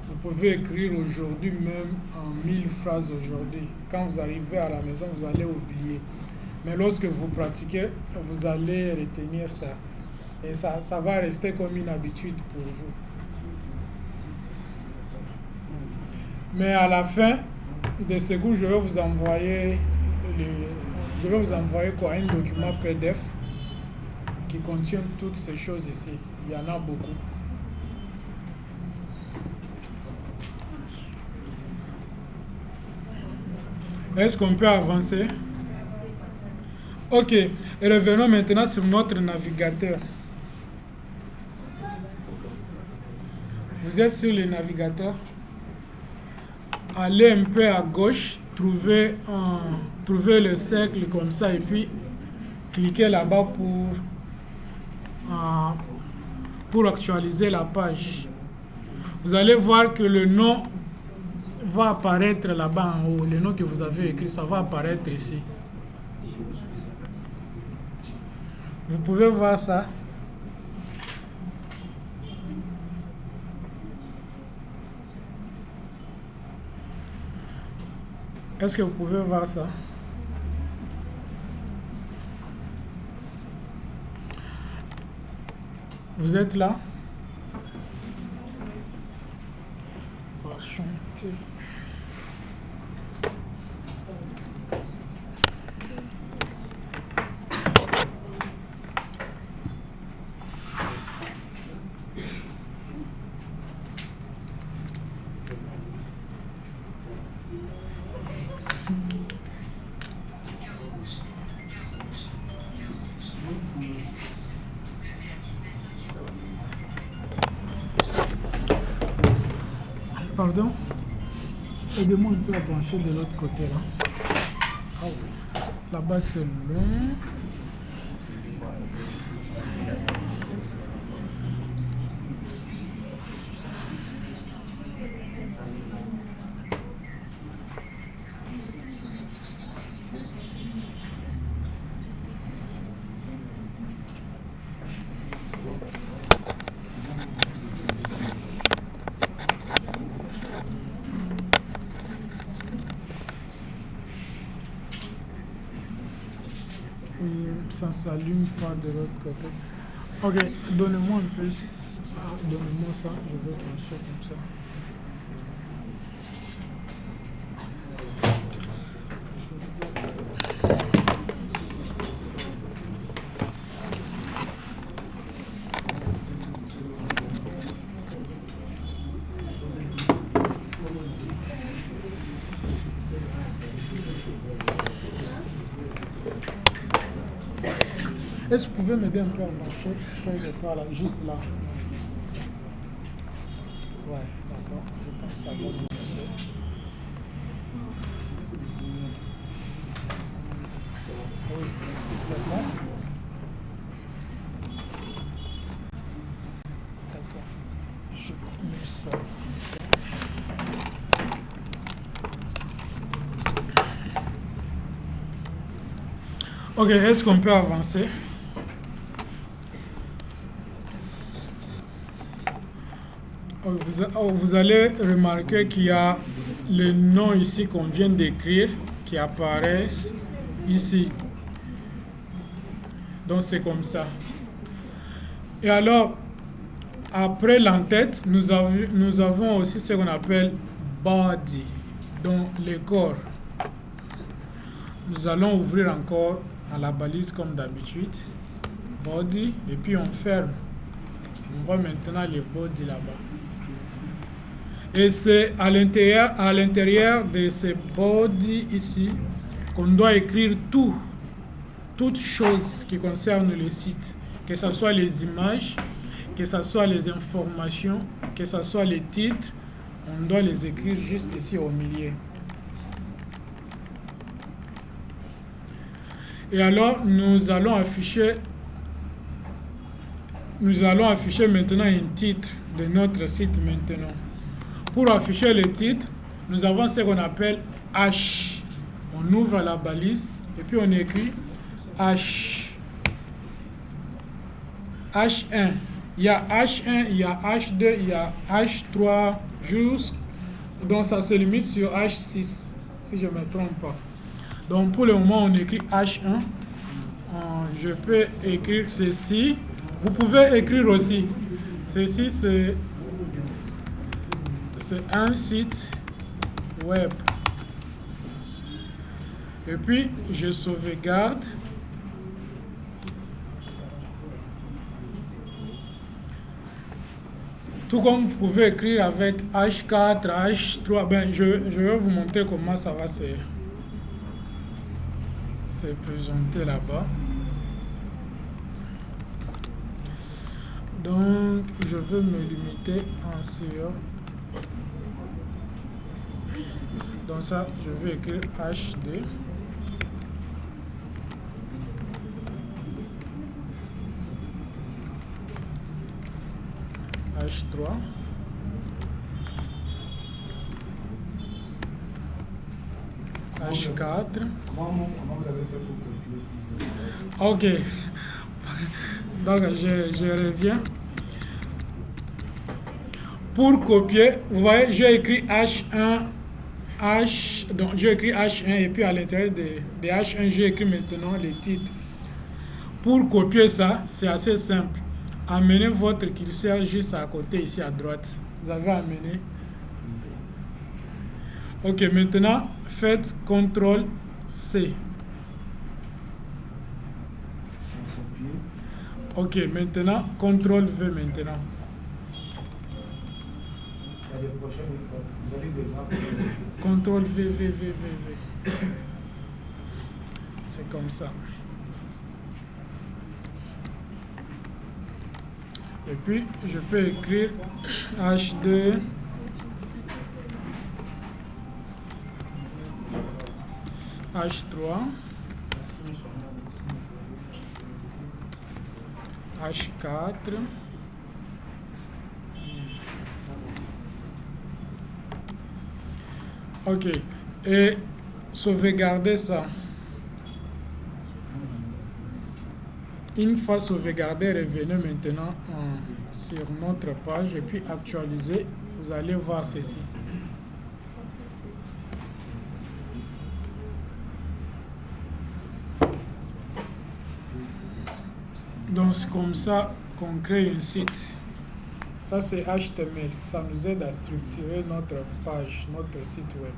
Vous pouvez écrire aujourd'hui même en 1000 phrases aujourd'hui. Quand vous arrivez à la maison, vous allez oublier. Mais lorsque vous pratiquez, vous allez retenir ça. Et ça va rester comme une habitude pour vous. Mais à la fin de ce cours, je vais vous envoyer quoi, un document PDF qui contient toutes ces choses ici. Il y en a beaucoup. Est-ce qu'on peut avancer? Ok, revenons maintenant sur notre navigateur. Vous êtes sur le navigateur. Allez un peu à gauche, trouvez le cercle comme ça et puis cliquez là-bas pour actualiser la page. Vous allez voir que le nom va apparaître là-bas en haut. Le nom que vous avez écrit, ça va apparaître ici. Vous pouvez voir ça. Est-ce que vous pouvez voir ça? Vous êtes là? Pardon? Aidez-moi un peu à brancher de l'autre côté là. Ah oui. Là-bas c'est long. Ça s'allume pas de l'autre côté. Ok, donnez-moi un peu. Donnez-moi ça, je vais brancher comme ça. Est-ce que vous pouvez m'aider un peu à marcher quelque part là, juste là? Ouais, d'accord. Je pense que ça va marcher. Oui, c'est bon. D'accord. Je mets ça. Ok, est-ce qu'on peut avancer? Vous allez remarquer qu'il y a le nom ici qu'on vient d'écrire qui apparaît ici. Donc c'est comme ça. Et alors, après l'entête, nous avons aussi ce qu'on appelle body, donc le corps. Nous allons ouvrir encore à la balise comme d'habitude. Body, et puis on ferme. On voit maintenant le body là-bas. Et c'est à l'intérieur de ce body ici qu'on doit écrire toutes choses qui concernent le site, que ce soit les images, que ce soit les informations, que ce soit les titres, on doit les écrire juste ici au milieu. Et alors nous allons afficher maintenant un titre de notre site maintenant. Pour afficher le titre, nous avons ce qu'on appelle H. On ouvre la balise et puis on écrit H. H1. Il y a H1, il y a H2, il y a H3, donc ça se limite sur H6, si je ne me trompe pas. Donc pour le moment, on écrit H1. Je peux écrire ceci. Vous pouvez écrire aussi. Ceci, c'est un site web. Et puis, je sauvegarde. Tout comme vous pouvez écrire avec H4, H3. Ben, je vais vous montrer comment ça va se présenter là-bas. Donc, je veux me limiter en sur. Donc ça, je vais écrire H2. H3. H4. Comment vous avez fait pour copier? Ok. Donc, je reviens. Pour copier, vous voyez, j'ai écrit H1, donc j'ai écrit H1 et puis à l'intérieur de H1, j'ai écrit maintenant les titres. Pour copier ça, c'est assez simple. Amenez votre curseur juste à côté, ici à droite. Vous avez amené. Ok, maintenant, faites CTRL-C. Ok, maintenant, CTRL-V maintenant. Il y a des prochaines étapes. Vous allez devoir. CTRL-V. C'est comme ça. Et puis, je peux écrire H2, H3, H4, ok, et sauvegarder ça. Une fois sauvegardé, revenez maintenant sur notre page et puis actualiser. Vous allez voir ceci. Donc c'est comme ça qu'on crée un site. Ça c'est HTML. Ça nous aide à structurer notre page, notre site web.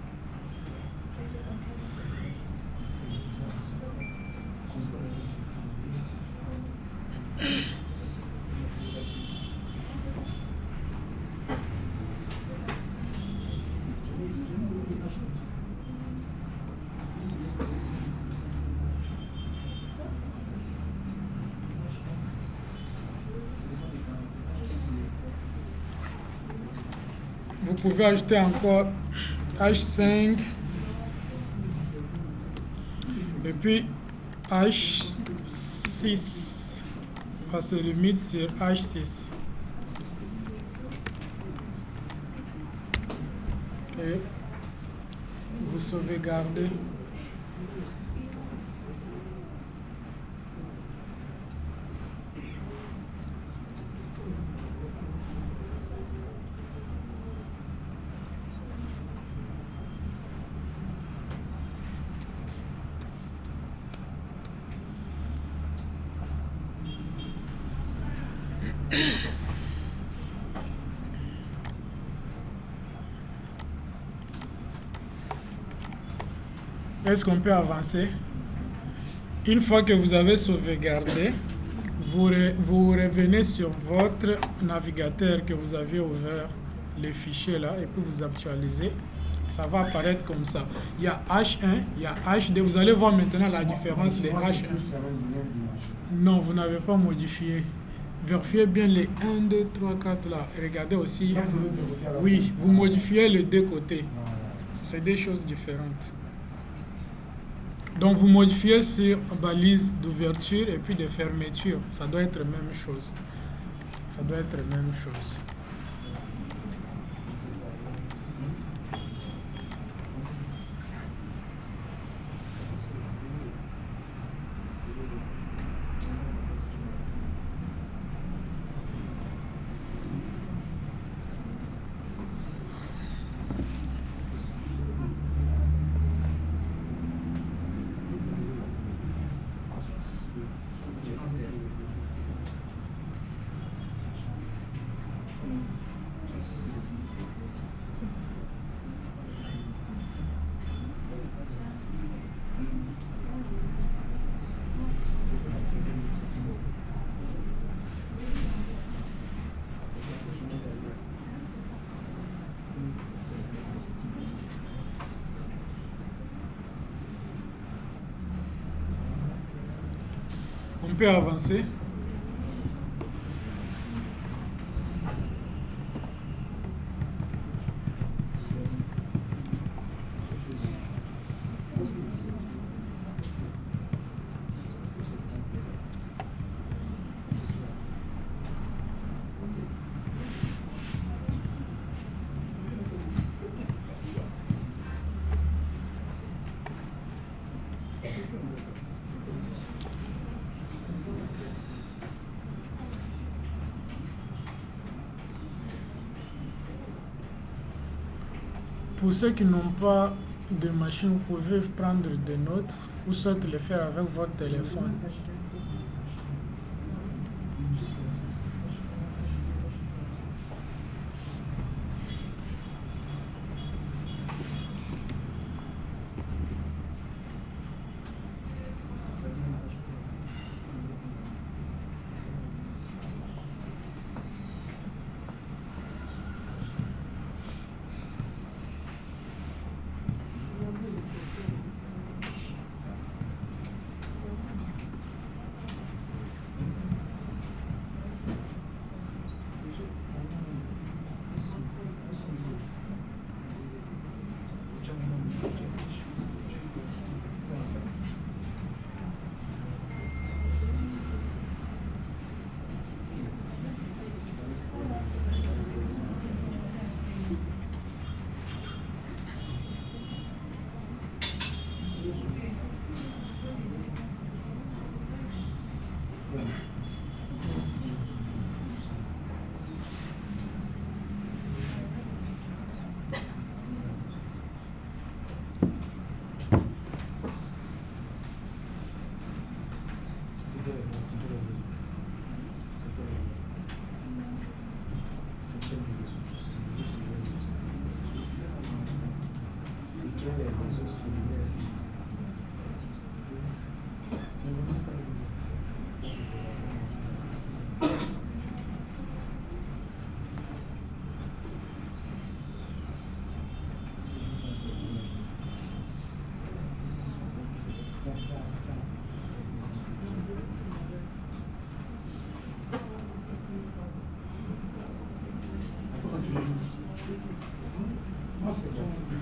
Vous pouvez ajouter encore H5 et puis H6. Ça se limite sur H6. Et vous sauvegardez. Est-ce qu'on peut avancer? Une fois que vous avez sauvegardé, vous revenez sur votre navigateur que vous avez ouvert, les fichiers là, et puis vous actualisez. Ça va apparaître comme ça. Il y a H1, il y a H2. Vous allez voir maintenant la différence des H1. Non, vous n'avez pas modifié. Vérifiez bien les 1, 2, 3, 4 là. Regardez aussi. Oui, vous modifiez les deux côtés. C'est des choses différentes. Donc vous modifiez sur balise d'ouverture et puis de fermeture. Ça doit être la même chose. Ça doit être la même chose. peut avancer. Pour ceux qui n'ont pas de machine, vous pouvez prendre des notes ou soit le faire avec votre téléphone.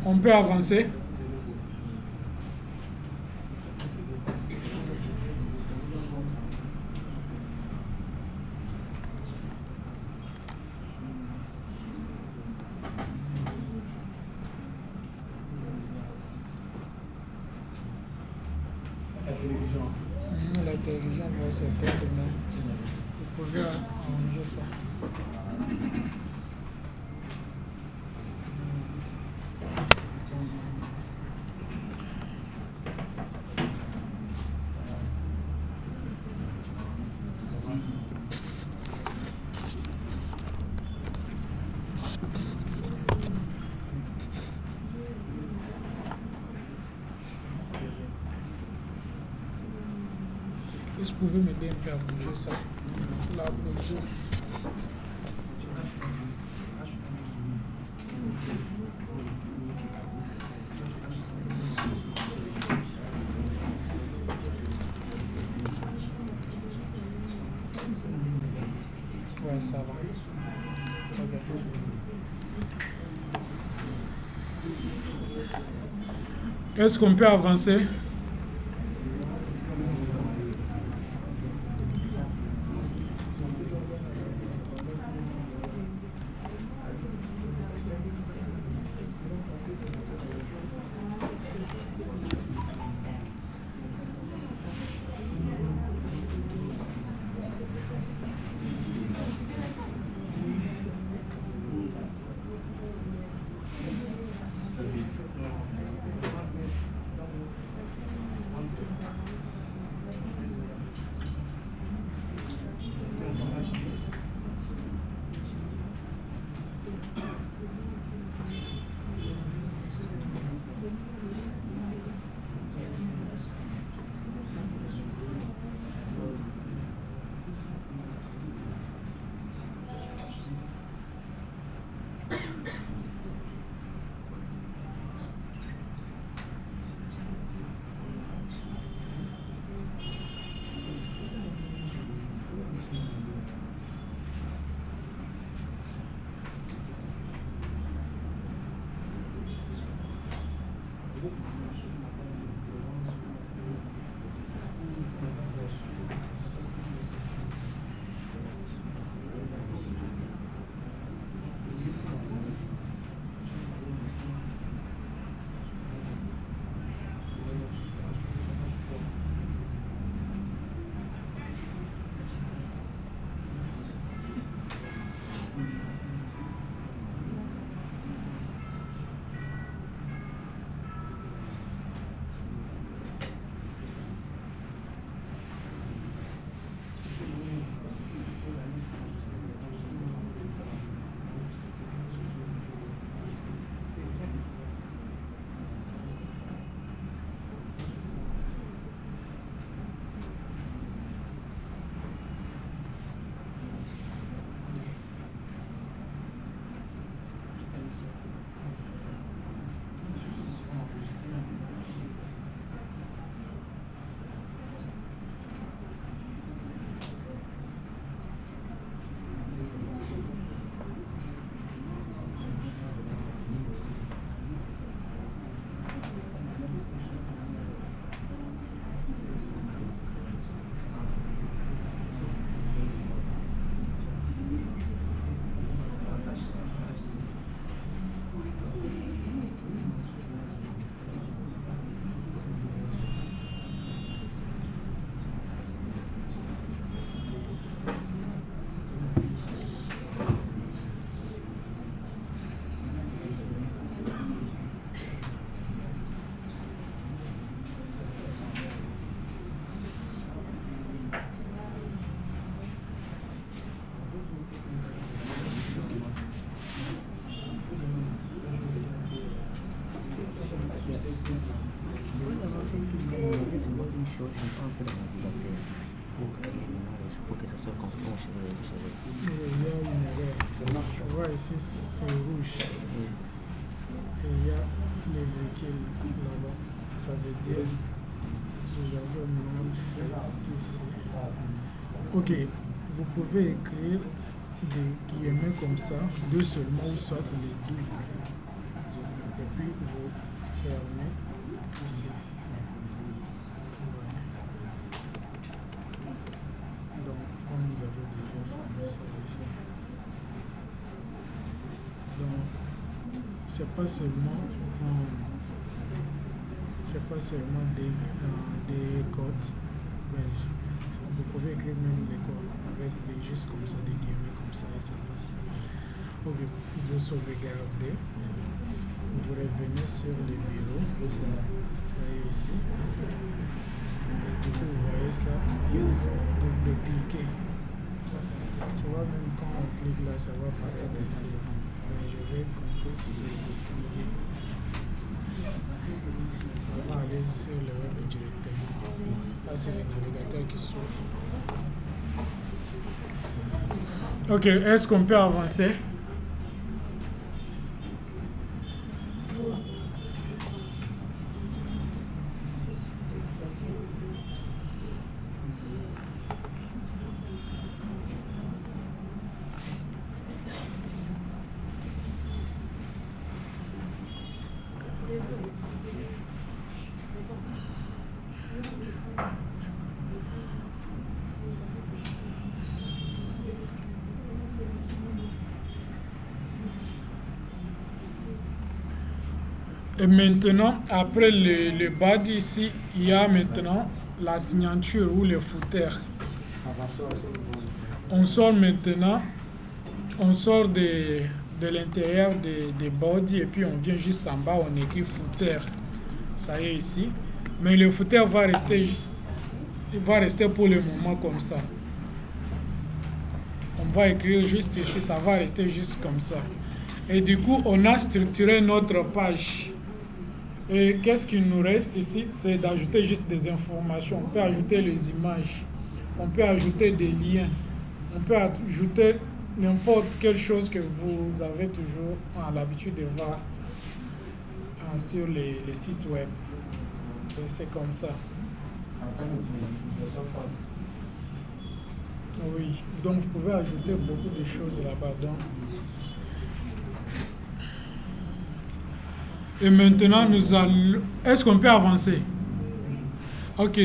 On peut avancer. La télévision va s'éteindre, mais vous pouvez arranger ça. Est-ce que vous pouvez m'aider un peu à bouger ça? Là, bouger. Ouais, ça va. Ok. Est-ce qu'on peut avancer? chose, je prends un peu de navigateur pour que ça soit conforme chez vous. Il y a une erreur. Tu vois ici, c'est rouge. Et il y a les véhicules là-bas. Ça veut dire que nous avons mal fait ici. Ok, vous pouvez écrire des guillemets comme ça, deux seulement ou soit les doubles. Et puis vous fermez ici. Donc, on nous avait déjà fermé ça ici. Donc, c'est pas seulement des codes, mais vous pouvez écrire même les codes avec des gestes comme ça, des guillemets comme ça et ça passe. Ok, vous sauvegardez, vous revenez sur les bureaux, ça est ici. Et du coup, vous voyez ça, et vous double-cliquez. Tu vois, même quand on clique là, ça va apparaître ici. Mais je vais compter sur double-cliquer. On va aller sur le web directement. Là, c'est le navigateur qui s'ouvre. Ok, est-ce qu'on peut avancer? Et maintenant, après le body ici, il y a maintenant la signature ou le footer. On sort maintenant, on sort de l'intérieur des body et puis on vient juste en bas, on écrit footer. Ça y est ici. Mais le footer va rester pour le moment comme ça. On va écrire juste ici, ça va rester juste comme ça. Et du coup, on a structuré notre page. Et qu'est-ce qu'il nous reste ici? C'est d'ajouter juste des informations. On peut ajouter les images. On peut ajouter des liens. On peut ajouter n'importe quelle chose que vous avez toujours l'habitude de voir sur les sites web. Et c'est comme ça. Oui, donc vous pouvez ajouter beaucoup de choses là-bas. Donc, Et maintenant, nous allons... Est-ce qu'on peut avancer? Ok.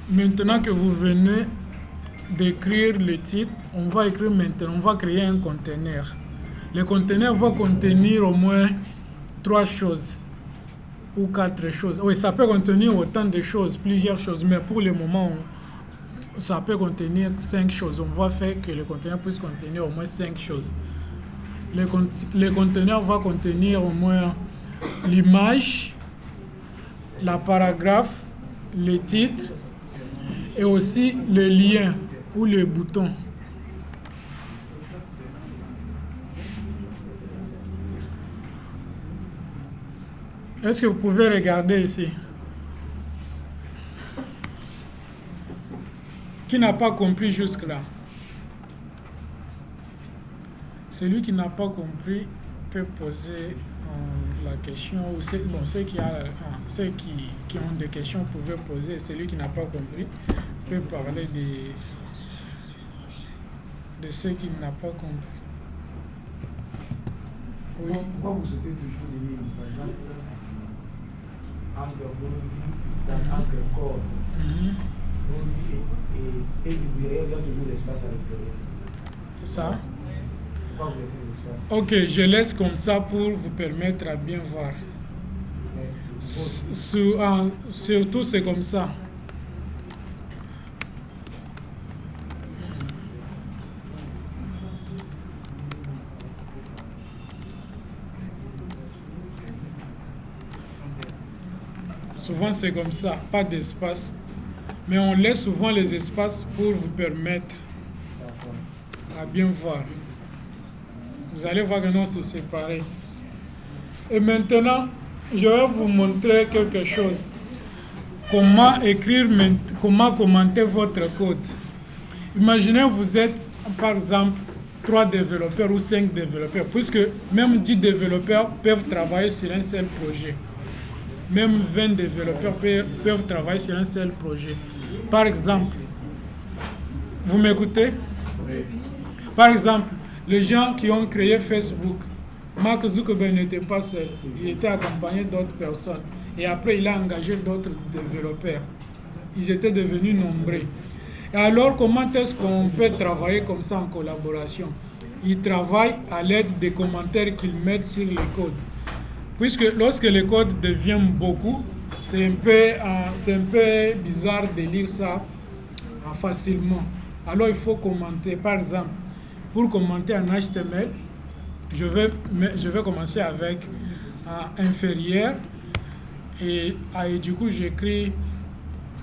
Maintenant que vous venez d'écrire le titre, on va écrire maintenant, on va créer un conteneur. Le conteneur va contenir au moins 3 choses ou 4 choses. Oui, ça peut contenir autant de choses, plusieurs choses, mais pour le moment, ça peut contenir 5 choses. On va faire que le conteneur puisse contenir au moins 5 choses. Le conteneur va contenir au moins l'image, la paragraphe, le titre et aussi le lien ou le bouton. Est-ce que vous pouvez regarder ici? Qui n'a pas compris jusque-là? Celui qui n'a pas compris peut poser la question, ou ceux qui ont des questions pouvaient poser. Celui qui n'a pas compris peut parler de ceux qui n'ont pas compris. Oui. Pourquoi vous souhaitez toujours des lignes, par exemple, entre Bondi, entre corps, Bondi et il y a toujours l'espace à l'intérieur. Ça? Pourquoi vous laissez l'espace? Ok, je laisse comme ça pour vous permettre à bien voir. Surtout, c'est comme ça. Souvent, c'est comme ça, pas d'espace. Mais on laisse souvent les espaces pour vous permettre à bien voir. Vous allez voir que nous se séparer. Et maintenant, je vais vous montrer quelque chose. Comment écrire, comment commenter votre code. Imaginez vous êtes, par exemple, 3 développeurs ou 5 développeurs, puisque même 10 développeurs peuvent travailler sur un seul projet. Même 20 développeurs peuvent travailler sur un seul projet. Par exemple, vous m'écoutez? Oui. Par exemple, les gens qui ont créé Facebook, Mark Zuckerberg n'était pas seul, il était accompagné d'autres personnes. Et après, il a engagé d'autres développeurs. Ils étaient devenus nombreux. Et alors, comment est-ce qu'on peut travailler comme ça en collaboration? Ils travaillent à l'aide des commentaires qu'ils mettent sur le code. Puisque lorsque le code devient beaucoup, c'est un peu bizarre de lire ça facilement. Alors, il faut commenter. Par exemple, pour commenter en HTML, je vais commencer avec inférieur et du coup j'écris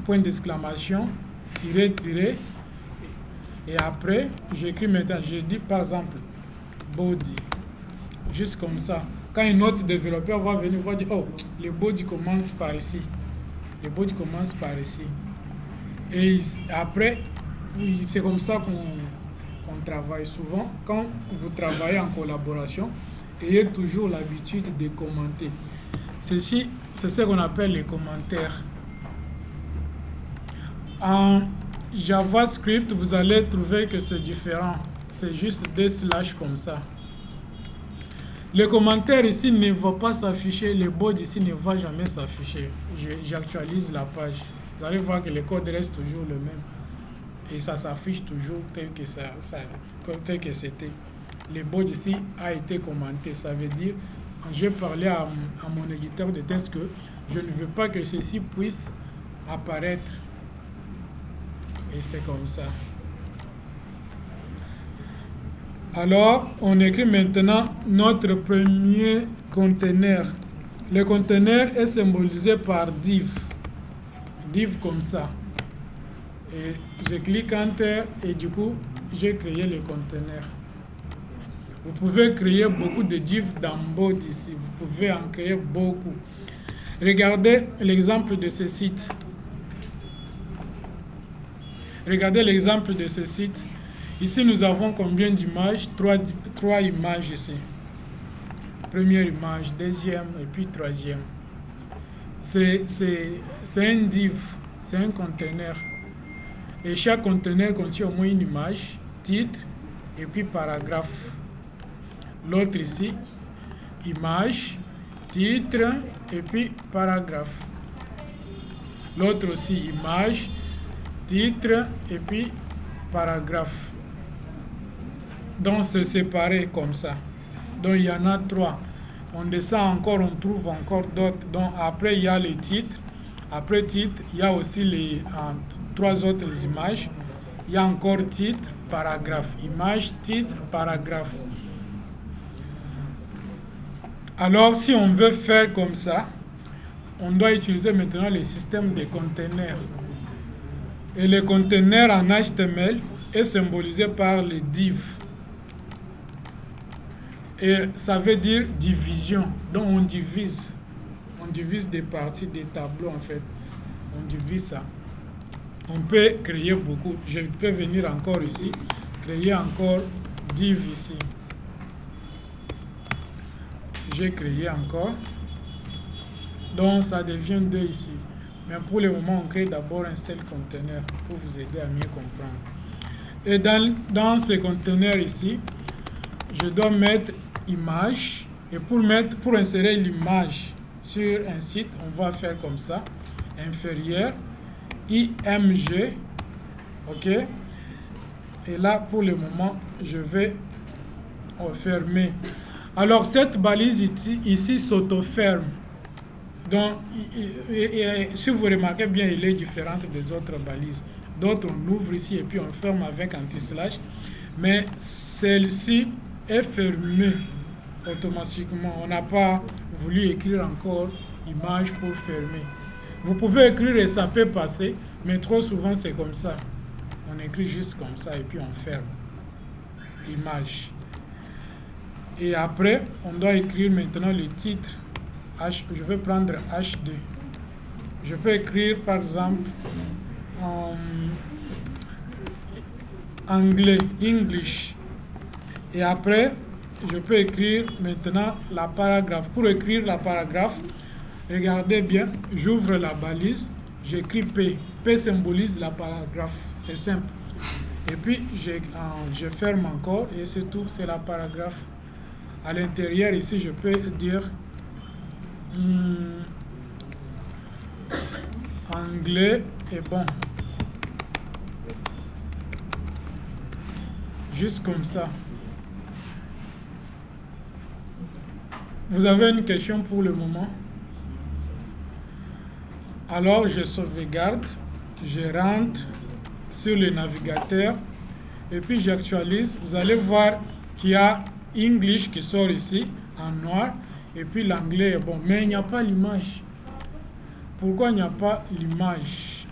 point d'exclamation, tiré, et après j'écris maintenant, je dis par exemple body, juste comme ça. Quand un autre développeur va venir, va dire oh, le body commence par ici. Le body commence par ici. Et après, c'est comme ça qu'on travaille souvent. Quand vous travaillez en collaboration, ayez toujours l'habitude de commenter. Ceci, c'est ce qu'on appelle les commentaires. En JavaScript, vous allez trouver que c'est différent. C'est juste des slash comme ça. Le commentaire ici ne va pas s'afficher, le body ici ne va jamais s'afficher. J'actualise la page. Vous allez voir que le code reste toujours le même. Et ça s'affiche toujours tel que c'était. Le body ici a été commenté. Ça veut dire, j'ai parlé à mon éditeur de test que je ne veux pas que ceci puisse apparaître. Et c'est comme ça. Alors, on écrit maintenant notre premier conteneur. Le conteneur est symbolisé par div. Div comme ça. Et je clique Enter et du coup, j'ai créé le conteneur. Vous pouvez créer beaucoup de divs dans Body ici. Vous pouvez en créer beaucoup. Regardez l'exemple de ce site. Regardez l'exemple de ce site. Ici, nous avons combien d'images? 3 images ici. Première image, deuxième et puis troisième. C'est un div, c'est un conteneur. Et chaque conteneur contient au moins une image, titre et puis paragraphe. L'autre ici, image titre et puis paragraphe. L'autre aussi, image, titre et puis paragraphe. Donc c'est séparé comme ça. Donc il y en a 3. On descend encore, on trouve encore d'autres. Donc après il y a les titres. Après titre, il y a aussi les 3 autres images. Il y a encore titre, paragraphe. Image, titre, paragraphe. Alors si on veut faire comme ça, on doit utiliser maintenant le système des conteneurs. Et le conteneur en HTML est symbolisé par les divs. Et ça veut dire division. Donc on divise. On divise des parties des tableaux en fait. On divise ça. On peut créer beaucoup. Je peux venir encore ici. Créer encore div ici. J'ai créé encore. Donc ça devient 2 ici. Mais pour le moment, on crée d'abord un seul conteneur pour vous aider à mieux comprendre. Et dans ce conteneur ici, je dois mettre image. Et pour insérer l'image sur un site, on va faire comme ça. Inférieur, IMG. OK. Et là, pour le moment, je vais fermer. Alors, cette balise ici s'auto-ferme. Donc, si vous remarquez bien, elle est différente des autres balises. D'autres, on ouvre ici et puis on ferme avec anti-slash. Mais celle-ci est fermée automatiquement. On n'a pas voulu écrire encore image pour fermer. Vous pouvez écrire et ça peut passer, mais trop souvent c'est comme ça. On écrit juste comme ça et puis on ferme. Image. Et après, on doit écrire maintenant le titre. Je vais prendre H2. Je peux écrire par exemple anglais, English. Et après, je peux écrire maintenant la paragraphe. Pour écrire la paragraphe, regardez bien, j'ouvre la balise, j'écris P. P symbolise la paragraphe, c'est simple. Et puis, je ferme encore et c'est tout, c'est la paragraphe. À l'intérieur, ici, je peux dire anglais et bon. Juste comme ça. Vous avez une question pour le moment? Alors, je sauvegarde, je rentre sur le navigateur et puis j'actualise. Vous allez voir qu'il y a English qui sort ici en noir et puis l'anglais est bon. Mais il n'y a pas l'image. Pourquoi il n'y a pas l'image?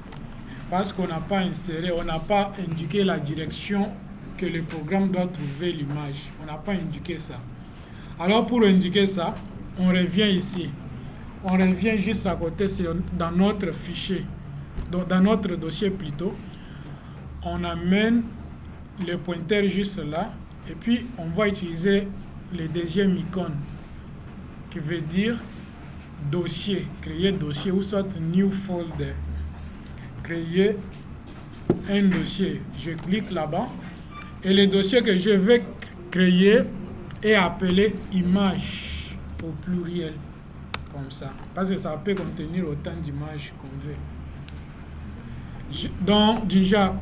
Parce qu'on n'a pas inséré, on n'a pas indiqué la direction que le programme doit trouver l'image. On n'a pas indiqué ça. Alors pour indiquer ça, on revient ici. On revient juste à côté, c'est dans notre fichier, dans notre dossier plutôt. On amène le pointeur juste là et puis on va utiliser le deuxième icône qui veut dire dossier, créer dossier ou soit new folder. Créer un dossier. Je clique là-bas et le dossier que je vais créer est appelé image au pluriel. Comme ça, parce que ça peut contenir autant d'images qu'on veut. Donc, déjà,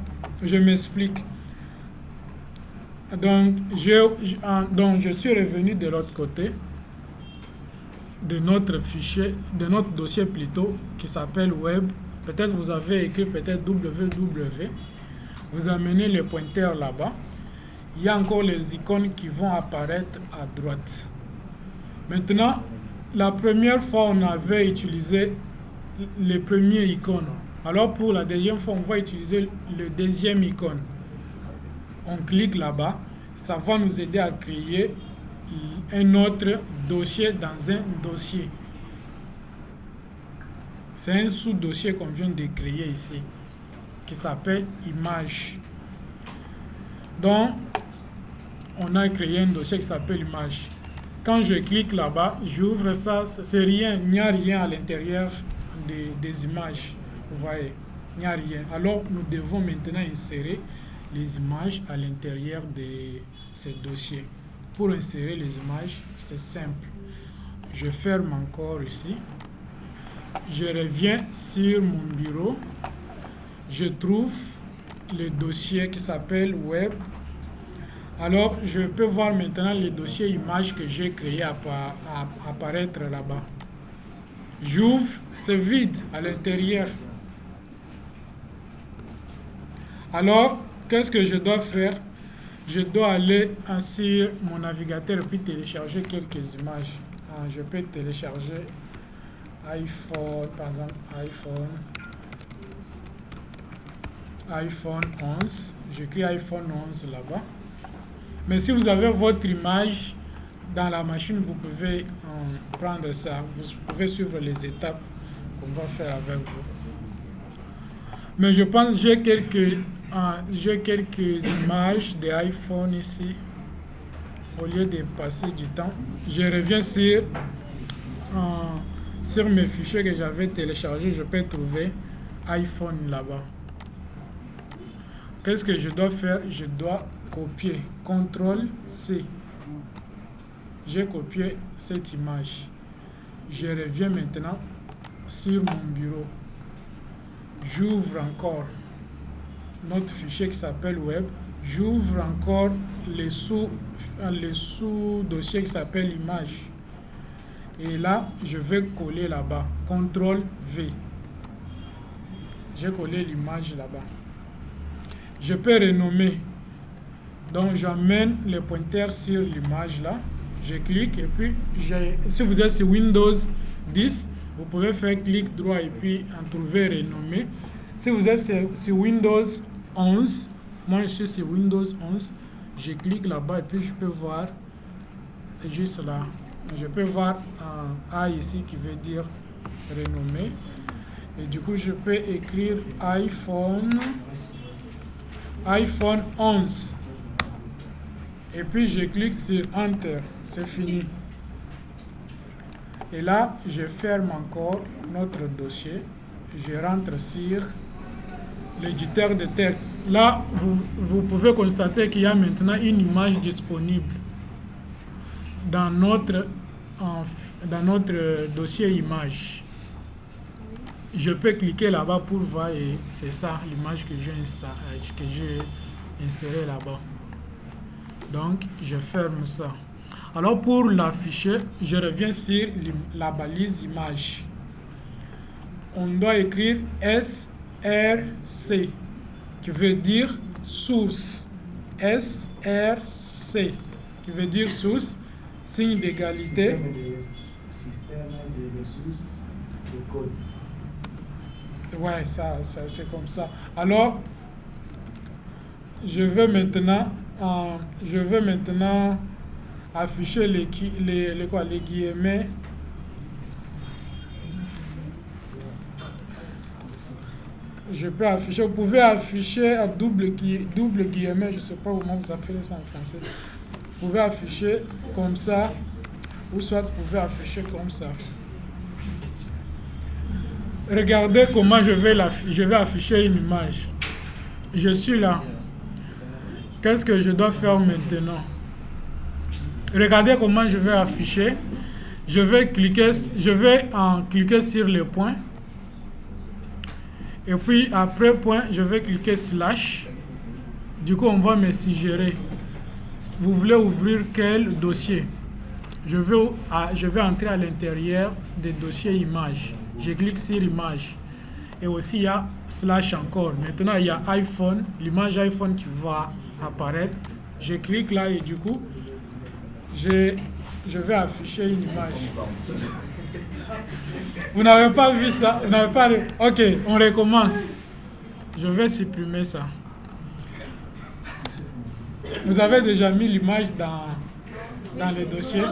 je m'explique. Donc, je suis revenu de l'autre côté de notre fichier, de notre dossier plutôt, qui s'appelle web. Peut-être vous avez écrit peut-être www. Vous amenez le pointeur là-bas. Il y a encore les icônes qui vont apparaître à droite. Maintenant, la première fois, on avait utilisé les premiers icônes. Alors, pour la deuxième fois, on va utiliser le deuxième icône. On clique là-bas. Ça va nous aider à créer un autre dossier dans un dossier. C'est un sous-dossier qu'on vient de créer ici, qui s'appelle image. Donc, on a créé un dossier qui s'appelle image. Quand je clique là-bas, j'ouvre ça, c'est rien, il n'y a rien à l'intérieur des images. Vous voyez, il n'y a rien. Alors, nous devons maintenant insérer les images à l'intérieur de ces dossiers. Pour insérer les images, c'est simple. Je ferme encore ici. Je reviens sur mon bureau. Je trouve le dossier qui s'appelle Web. Alors, je peux voir maintenant les dossiers images que j'ai créés apparaître là-bas. J'ouvre, c'est vide à l'intérieur. Alors, qu'est-ce que je dois faire? Je dois aller sur mon navigateur et puis télécharger quelques images. Je peux télécharger iPhone, par exemple, iPhone 11. J'écris iPhone 11 là-bas. Mais si vous avez votre image dans la machine, vous pouvez prendre ça. Vous pouvez suivre les étapes qu'on va faire avec vous. Mais je pense que j'ai quelques images d'iPhone ici. Au lieu de passer du temps, je reviens sur mes fichiers que j'avais téléchargés. Je peux trouver iPhone là-bas. Qu'est-ce que je dois faire? Je dois copier. CTRL-C. J'ai copié cette image. Je reviens maintenant sur mon bureau. J'ouvre encore notre fichier qui s'appelle Web. J'ouvre encore les sous-dossiers qui s'appellent Images. Et là, je vais coller là-bas. CTRL-V. J'ai collé l'image là-bas. Je peux renommer. Donc, j'amène le pointeur sur l'image là. Je clique et puis, si vous êtes sur Windows 10, vous pouvez faire clic droit et puis en trouver renommer. Si vous êtes sur Windows 11, moi je suis sur Windows 11, je clique là-bas et puis je peux voir, c'est juste là, je peux voir un A ici qui veut dire renommer. Et du coup, je peux écrire iPhone 11. Et puis, je clique sur Enter. C'est fini. Et là, je ferme encore notre dossier. Je rentre sur l'éditeur de texte. Là, vous pouvez constater qu'il y a maintenant une image disponible dans notre dossier image. Je peux cliquer là-bas pour voir et c'est ça l'image que j'ai insérée là-bas. Donc, je ferme ça. Alors, pour l'afficher, je reviens sur la balise image. On doit écrire SRC, qui veut dire source. SRC, qui veut dire source, signe d'égalité. Système de ressources de code. Ouais, ça c'est comme ça. Alors, je vais maintenant afficher les guillemets. Je peux afficher, vous pouvez afficher à double guillemets, je ne sais pas comment vous appelez ça en français. Vous pouvez afficher comme ça, ou soit vous pouvez afficher comme ça. Regardez comment je vais afficher une image. Je suis là. Qu'est-ce que je dois faire maintenant? Regardez comment je vais afficher. Je vais cliquer sur le point. Et puis après point, je vais cliquer slash. Du coup, on va me suggérer. Vous voulez ouvrir quel dossier? Je vais entrer à l'intérieur des dossiers images. Je clique sur image. Et aussi, il y a slash encore. Maintenant, il y a iPhone, l'image iPhone qui va apparaître. Je clique là et du coup, je vais afficher une image. Vous n'avez pas vu ça? Vous n'avez pas... Ok, on recommence. Je vais supprimer ça. Vous avez déjà mis l'image dans le dossier?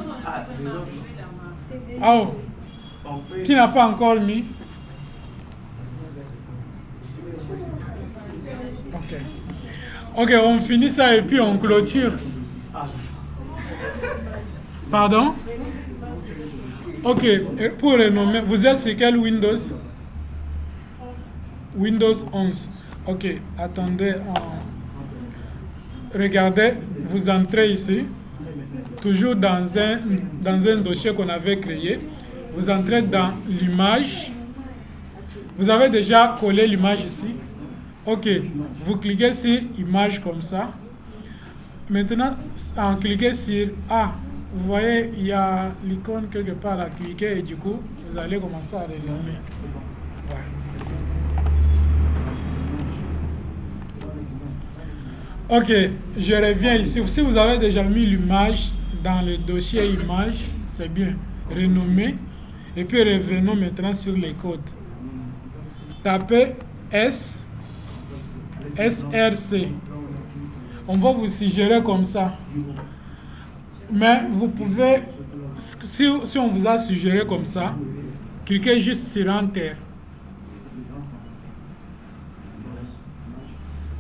Ah oh. Qui n'a pas encore mis? Ok, on finit ça et puis on clôture. Pardon? Ok, pour renommer, vous êtes sur quel Windows? Windows 11. Ok, attendez. Regardez, vous entrez ici. toujours dans un dossier qu'on avait créé. Vous entrez dans l'image. Vous avez déjà collé l'image ici. Ok, vous cliquez sur image comme ça. Maintenant, en cliquant sur vous voyez, il y a l'icône quelque part à cliquer et du coup, vous allez commencer à renommer. Ouais. Ok, je reviens ici. Si vous avez déjà mis l'image dans le dossier image, c'est bien. Renommer. Et puis revenons maintenant sur les codes. Tapez SRC. On va vous suggérer comme ça. Mais vous pouvez, si on vous a suggéré comme ça, cliquez juste sur Enter.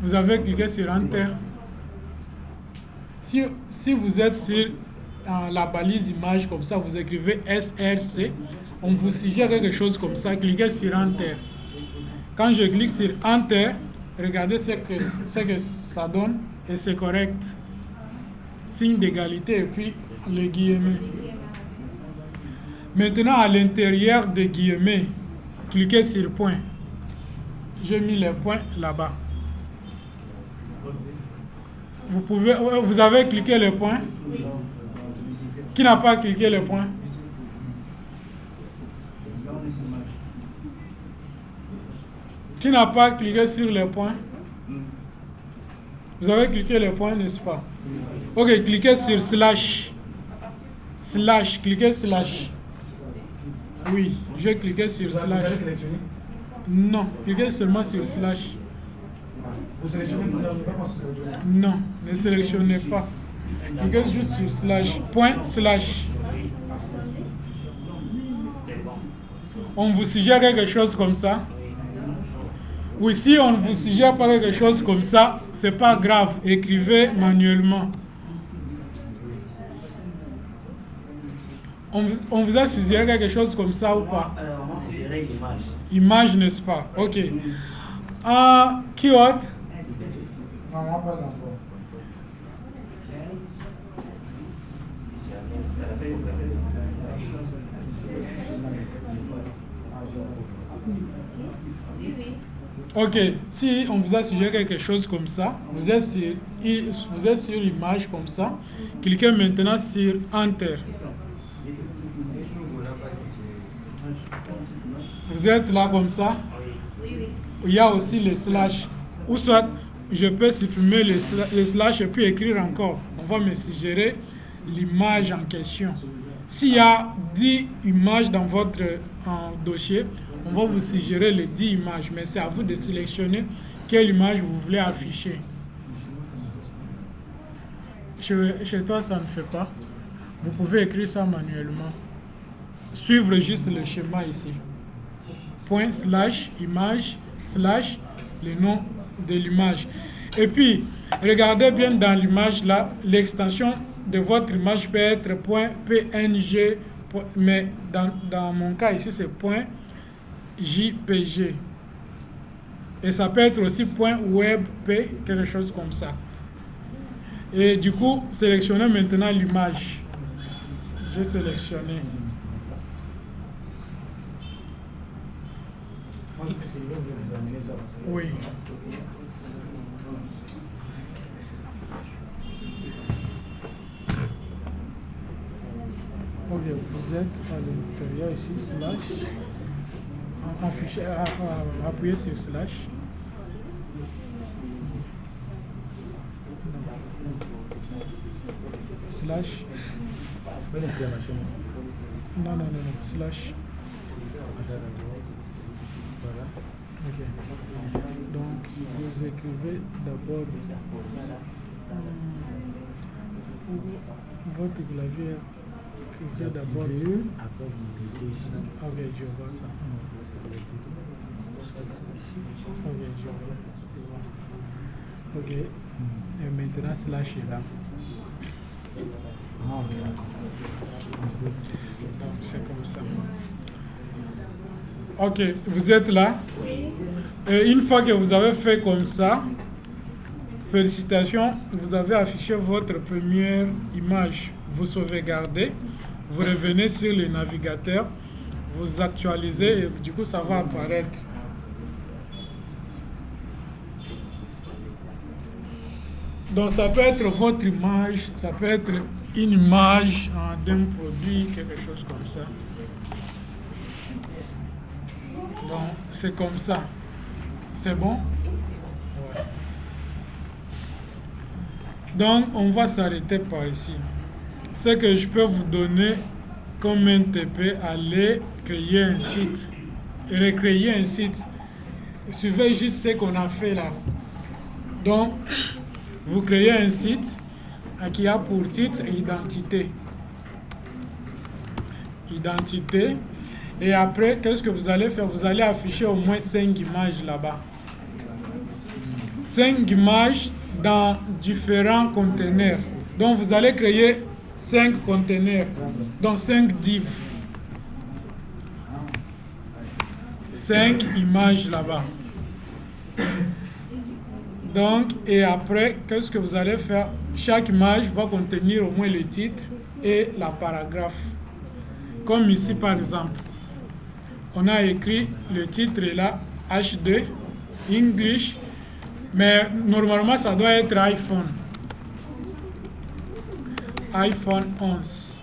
Vous avez cliqué sur Enter. Si vous êtes sur la balise image comme ça, vous écrivez SRC, on vous suggère quelque chose comme ça, cliquez sur Enter. Quand je clique sur Enter, regardez ce que ça donne et c'est correct. Signe d'égalité et puis les guillemets. Maintenant, à l'intérieur des guillemets, cliquez sur point. J'ai mis les points là-bas. Vous avez cliqué le point. Qui n'a pas cliqué le point? Qui n'a pas cliqué sur le point? Vous avez cliqué le point, n'est-ce pas? Ok, cliquez sur slash. Slash, cliquez slash. Oui, je vais cliquer sur slash. Vous avez sélectionné? Non, cliquez seulement sur slash. Vous sélectionnez? Non, ne sélectionnez pas. Cliquez juste sur slash. Point slash. On vous suggère quelque chose comme ça? Oui, si on ne vous suggère pas quelque chose comme ça, c'est pas grave. Écrivez manuellement. On vous a suggéré quelque chose comme ça ou pas? On m'a suggéré l'image. Image, n'est-ce pas? Ok. Qui autre? Non, moi pas encore. Ok, si on vous a suggéré quelque chose comme ça, vous êtes sur l'image comme ça, cliquez maintenant sur Enter. Vous êtes là comme ça. Il y a aussi les slash. Ou soit, je peux supprimer les slash et puis écrire encore. On va me suggérer l'image en question. S'il y a 10 images dans votre dossier, on va vous suggérer les 10 images, mais c'est à vous de sélectionner quelle image vous voulez afficher. Chez toi, ça ne fait pas. Vous pouvez écrire ça manuellement. Suivre juste le schéma ici. Point slash image slash le nom de l'image. Et puis, regardez bien dans l'image là, l'extension de votre image peut être point .png, mais dans mon cas ici, c'est point .jpg. Et ça peut être aussi point .webp, quelque chose comme ça. Et du coup, sélectionnez maintenant l'image. J'ai sélectionné. Oui. Ok, vous êtes à l'intérieur ici, slash. Appuyez sur slash. Slash. Une exclamation. Non, slash. Voilà. Ok. Donc, vous écrivez d'abord pour votre clavier. Écrivez d'abord. Après, vous cliquez ici. Ok, je vois ça. Ok, je vois. Ok. Et maintenant, slash est là. Donc, c'est comme ça. Ok, vous êtes là. Et une fois que vous avez fait comme ça, félicitations, vous avez affiché votre première image. vous sauvegardez, vous revenez sur le navigateur, vous actualisez et du coup ça va apparaître. Donc ça peut être votre image, ça peut être une image d'un produit, quelque chose comme ça. Donc c'est comme ça. C'est bon? Ouais. Donc on va s'arrêter par ici. Ce que je peux vous donner comme un TP, aller créer un site, recréer un site. Suivez juste ce qu'on a fait là. Donc vous créez un site qui a pour titre identité. Identité. Et après, qu'est-ce que vous allez faire? Vous allez afficher au moins 5 images là-bas. 5 images dans différents conteneurs. Donc vous allez créer 5 conteneurs, donc 5 divs. 5 images là-bas. Donc, et après, qu'est-ce que vous allez faire? Chaque image va contenir au moins le titre et la paragraphe. Comme ici, par exemple, on a écrit le titre là, H2, English, mais normalement, ça doit être iPhone. iPhone 11.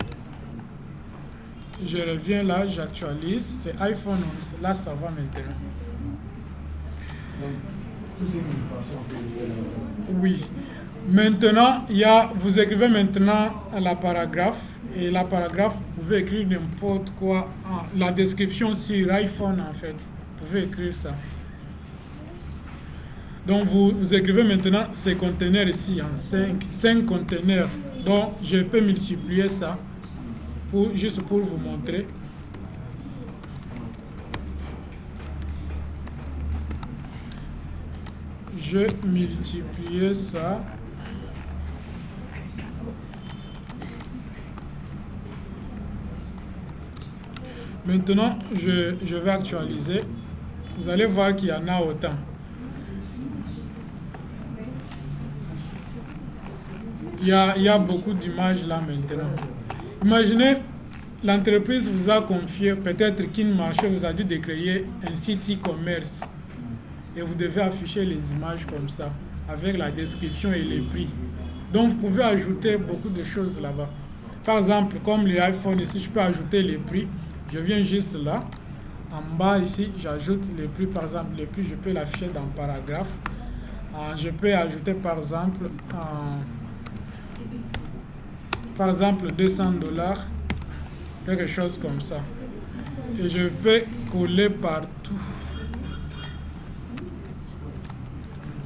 Je reviens là, j'actualise, c'est iPhone 11. Là, ça va maintenant. Oui. Maintenant, vous écrivez maintenant la paragraphe. Et la paragraphe, vous pouvez écrire n'importe quoi. La description sur iPhone, en fait. Vous pouvez écrire ça. Donc, vous écrivez maintenant ces conteneurs ici en 5 conteneurs. Donc, je peux multiplier ça juste pour vous montrer. Je multiplie ça. Maintenant, je vais actualiser. Vous allez voir qu'il y en a autant. Il y a beaucoup d'images là maintenant. Imaginez, l'entreprise vous a confié, peut-être qu'une marché vous a dit de créer un site e-commerce. Et vous devez afficher les images comme ça, avec la description et les prix. Donc, vous pouvez ajouter beaucoup de choses là-bas. Par exemple, comme les iPhones ici, je peux ajouter les prix. Je viens juste là. En bas ici, j'ajoute les prix. Par exemple, les prix, je peux l'afficher dans le paragraphe. Je peux ajouter, par exemple, $200, quelque chose comme ça. Et je peux coller partout.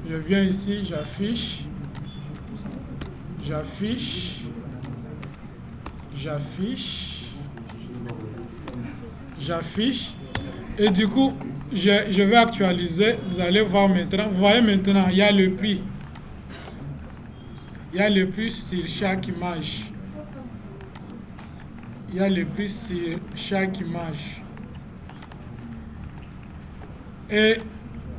Je viens ici, j'affiche. Et du coup, je vais actualiser. Vous allez voir maintenant. Vous voyez maintenant, il y a le prix. Il y a le prix sur chaque image. Et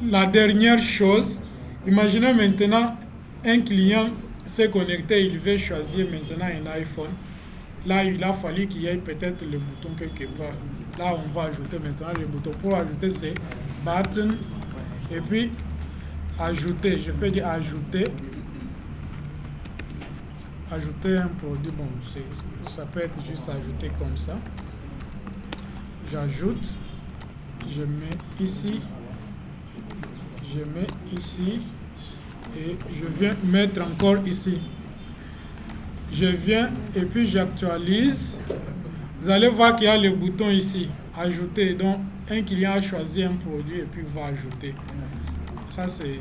la dernière chose, imaginez maintenant un client s'est connecté, il veut choisir maintenant un iPhone. Là, il a fallu qu'il y ait peut-être le bouton quelque part. Là, on va ajouter maintenant le bouton. Pour ajouter, c'est button. Et puis, ajouter. Je peux dire ajouter. Ajouter un produit. Bon, ça peut être juste ajouter comme ça. J'ajoute. Je mets ici. Et je viens mettre encore ici. Je viens et puis j'actualise. Vous allez voir qu'il y a le bouton ici, ajouter. Donc, un client a choisi un produit et puis il va ajouter. Ça, c'est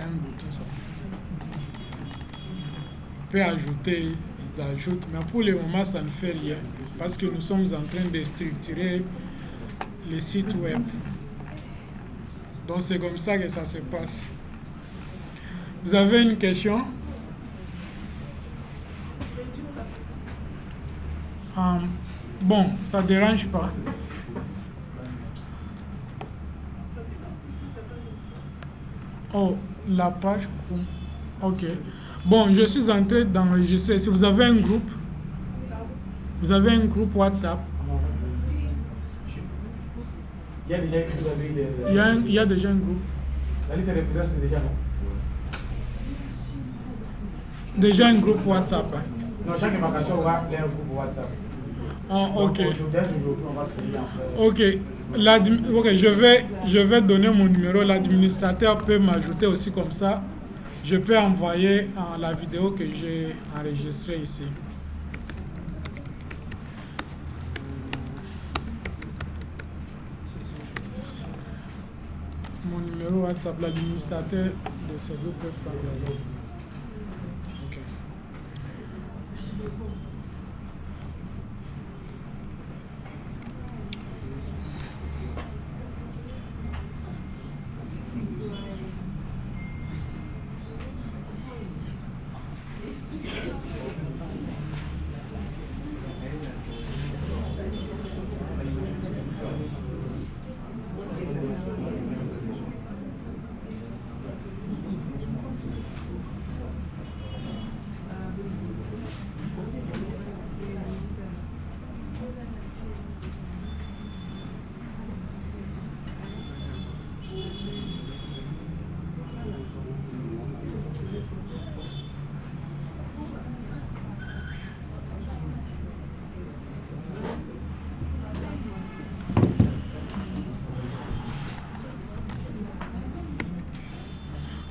un bouton, ça. Il peut ajouter, il ajoute. Mais pour le moment, ça ne fait rien. Parce que nous sommes en train de structurer le site web. Donc, c'est comme ça que ça se passe. Vous avez une question? Bon, ça ne dérange pas. Oh, la page. Ok. Bon, je suis en train d'enregistrer. Si vous avez un groupe, Vous avez un groupe WhatsApp? Il y a déjà vous avez des... Il y a déjà un groupe. La liste des présidents, c'est déjà non? Déjà un groupe WhatsApp. Hein? Non, chaque évacuation va appeler un groupe WhatsApp. Ah, ok. Donc, aujourd'hui, on va créer en fait. Ok. Ok, je vais donner mon numéro. L'administrateur peut m'ajouter aussi comme ça. Je peux envoyer la vidéo que j'ai enregistrée ici. Mon numéro WhatsApp, l'administrateur de ce groupe peut parler. Ok.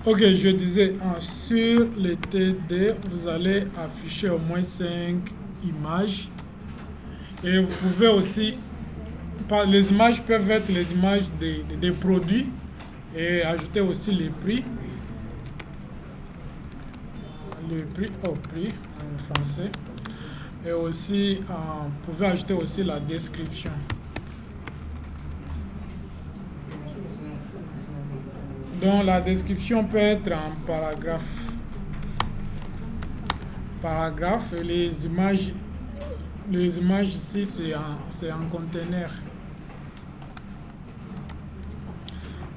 Ok, je disais, sur le TD, vous allez afficher au moins 5 images. Et vous pouvez aussi, les images peuvent être les images des produits et ajouter aussi les prix. Le prix au prix en français. Et aussi, vous pouvez ajouter aussi la description. Donc la description peut être en paragraphe. Paragraphe et les images ici c'est en conteneur.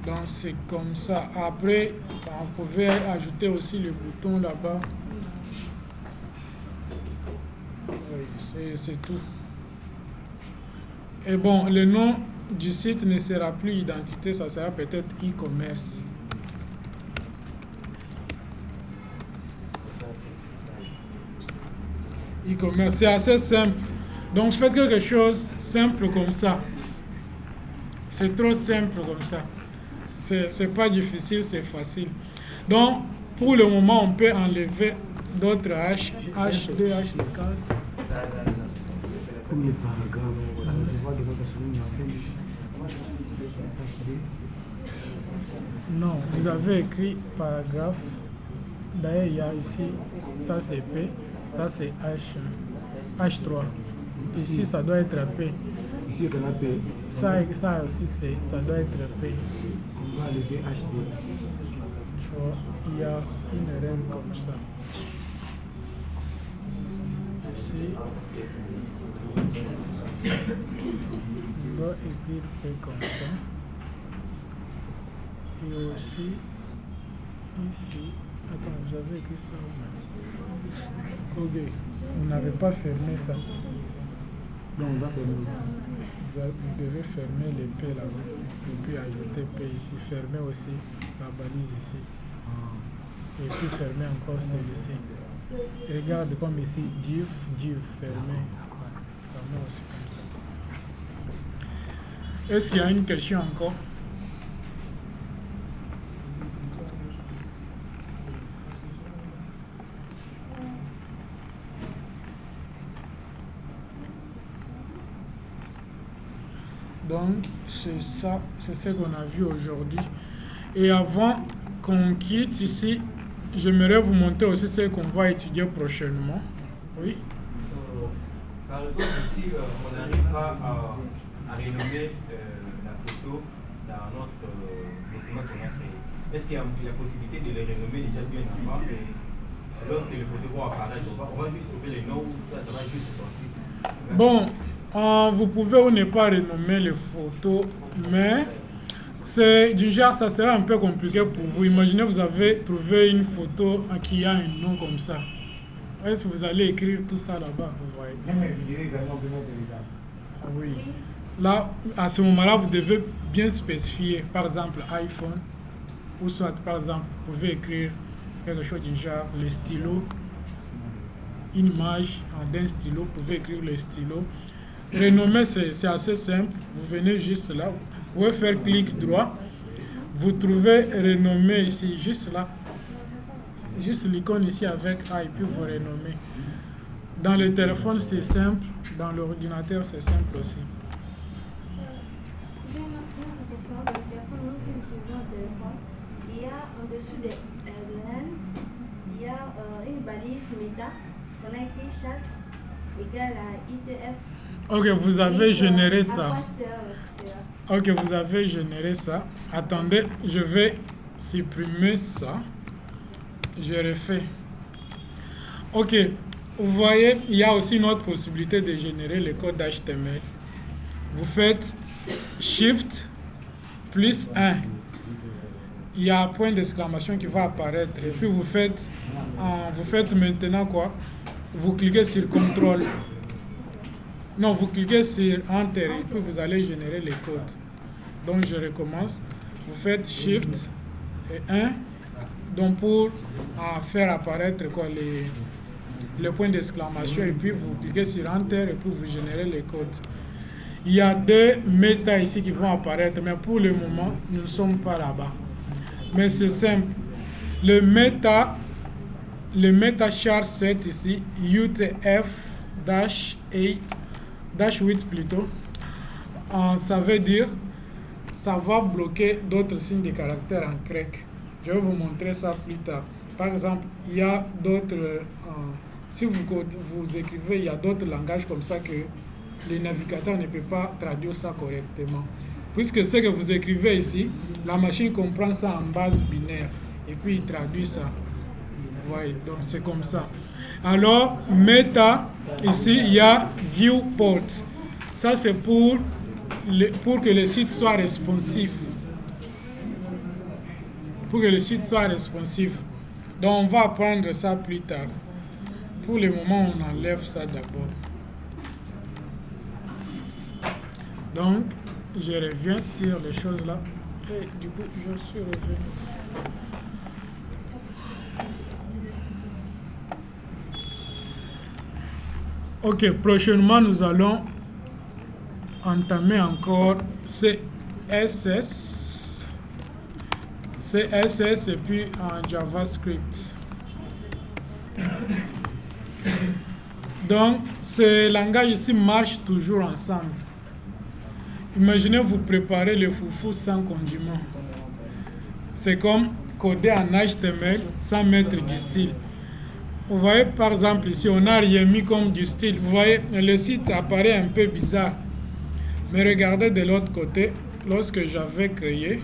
Donc c'est comme ça. Après, vous pouvez ajouter aussi le bouton là-bas. Oui, c'est tout. Et bon, le nom du site ne sera plus identité, ça sera peut-être e-commerce. E-commerce, c'est assez simple. Donc faites quelque chose simple comme ça. C'est trop simple comme ça. C'est pas difficile, c'est facile. Donc pour le moment, on peut enlever d'autres H, H2, H4. Pour les paragraphes, alors je vois que dans la souligne en rouge, HD. Non, vous avez écrit paragraphe. D'ailleurs, il y a ici, ça c'est P, ça c'est H3. Ici, ça doit être P. Ici, il y a P. Ça aussi, ça doit être P. Si on va enlever HD. Tu vois, il y a une erreur comme ça. Ici, on doit écrire P comme ça. Et aussi, ici, attends, vous avez écrit ça où même? Ok, vous n'avez pas fermé ça. Donc, on va fermer. Vous devez fermer les P là-bas. Et puis ajouter P ici. Fermer aussi la balise ici. Et puis fermer encore celui-ci. Regarde comme ici, div, fermé. Fermé aussi comme ça. Est-ce qu'il y a une question encore? Donc, c'est ça, c'est ce qu'on a vu aujourd'hui. Et avant qu'on quitte ici, j'aimerais vous montrer aussi ce qu'on va étudier prochainement. Oui. Par exemple, ici, on n'arrive pas à renommer la photo dans notre document qu'on a créé. Est-ce qu'il y a la possibilité de les renommer déjà bien avant et lorsque les photos vont apparaître, on va juste trouver les noms ou ça va juste sortir? Bon. Vous pouvez ou ne pas renommer les photos, mais c'est du genre, ça sera un peu compliqué pour vous. Imaginez, vous avez trouvé une photo qui a un nom comme ça. Est-ce que vous allez écrire tout ça là-bas, vous voyez? Même les vidéos également, on peut mettre dedans. Ah oui. Là, à ce moment-là, vous devez bien spécifier, par exemple, iPhone, ou soit, par exemple, vous pouvez écrire quelque chose du genre, les stylos, une image d'un stylo, vous pouvez écrire le stylo. Renommer, c'est assez simple. Vous venez juste là, vous pouvez faire clic droit, vous trouvez renommer ici, juste là. Juste l'icône ici avec A et puis vous renommez. Dans le téléphone, c'est simple. Dans l'ordinateur, c'est simple aussi. J'ai une autre question. Dans le téléphone, nous qui utilisons le téléphone, il y a en dessous des lens, il y a une balise méta. On a écrit chat égale à ITF. Ok, vous avez généré ça. À quoi sert cela? Ok, vous avez généré ça. Attendez, je vais supprimer ça. Je refais. Ok, vous voyez, il y a aussi une autre possibilité de générer le code HTML. Vous faites Shift plus 1. Il y a un point d'exclamation qui va apparaître. Et puis vous faites maintenant quoi? Vous cliquez sur CTRL. Non, vous cliquez sur Enter et puis vous allez générer les codes. Donc je recommence. Vous faites Shift et 1. Donc pour faire apparaître quoi, le point d'exclamation et puis vous cliquez sur Enter et puis vous générez les codes. Il y a deux méta ici qui vont apparaître, mais pour le moment, nous ne sommes pas là-bas. Mais c'est simple. Le méta char set ici, UTF-8 plutôt, ça veut dire ça va bloquer d'autres signes de caractère en grec. Je vais vous montrer ça plus tard. Par exemple, il y a d'autres... si vous écrivez, il y a d'autres langages comme ça que le navigateur ne peut pas traduire ça correctement. Puisque ce que vous écrivez ici, la machine comprend ça en base binaire. Et puis il traduit ça. Ouais, donc c'est comme ça. Alors, méta, ici, il y a viewport. Ça, c'est pour que le site soit responsif. Pour que le site soit responsif. Donc, on va apprendre ça plus tard. Pour le moment, on enlève ça d'abord. Donc, je reviens sur les choses là. Et du coup, je suis revenu. Ok, prochainement, nous allons entamer encore CSS et puis en JavaScript. Donc, ces langages ici marchent toujours ensemble. Imaginez vous préparez le foufou sans condiment. C'est comme coder en HTML sans mettre du style. Vous voyez par exemple ici, on n'a rien mis comme du style. Vous voyez, le site apparaît un peu bizarre. Mais regardez de l'autre côté, lorsque j'avais créé,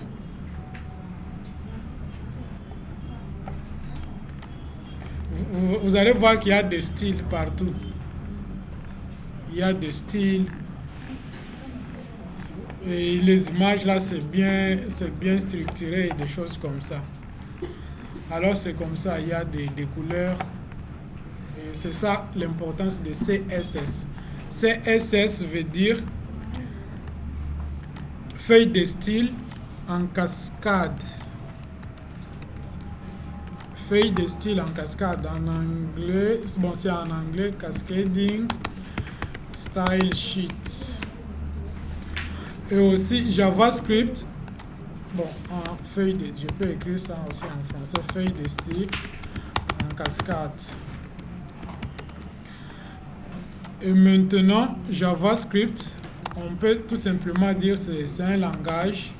vous allez voir qu'il y a des styles partout. Il y a des styles. Et les images là, c'est bien structuré, des choses comme ça. Alors c'est comme ça, il y a des couleurs. Et c'est ça l'importance de CSS. CSS veut dire feuille de style en cascade. Feuille de style en cascade. En anglais, bon c'est en anglais, cascading style sheet. Et aussi JavaScript, bon, en feuille de, je peux écrire ça aussi en français, feuille de style en cascade. Et maintenant, JavaScript, on peut tout simplement dire que c'est un langage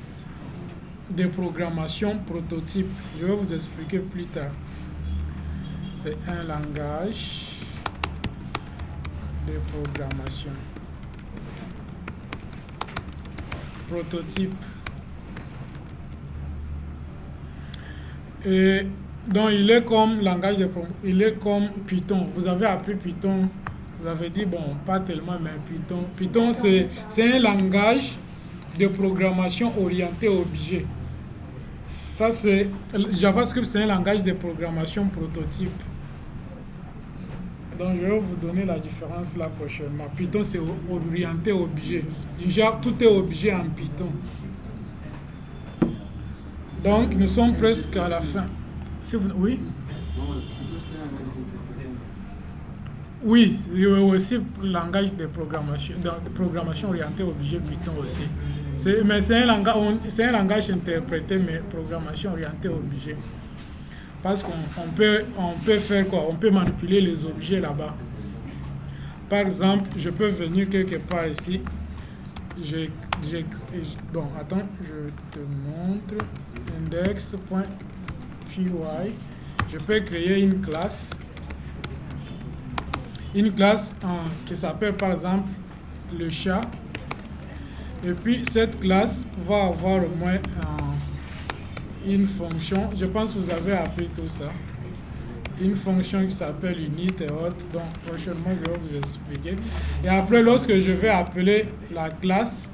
de programmation prototype. Je vais vous expliquer plus tard. C'est un langage de programmation. Prototype. Et donc il est comme langage de il est comme Python. Vous avez appris Python, vous avez dit bon pas tellement mais Python. Python c'est un langage de programmation orienté objet. Ça c'est JavaScript, c'est un langage de programmation prototype. Donc, je vais vous donner la différence là prochainement. Python, c'est orienté objet. Du genre, tout est objet en Python. Donc, nous sommes presque à la fin. Si vous... Oui? Oui, il y a aussi le langage de programmation orientée objet Python aussi. Mais c'est un langage interprété, mais programmation orientée objet. Parce qu'on peut faire quoi? On peut manipuler les objets là-bas. Par exemple, je peux venir quelque part ici. Bon, attends, je te montre. Index.py. Je peux créer une classe. Une classe qui s'appelle par exemple le chat. Et puis cette classe va avoir au moins une fonction. Je pense que vous avez appris tout ça. Une fonction qui s'appelle unit et autres. Donc prochainement je vais vous expliquer. Et après, lorsque je vais appeler la classe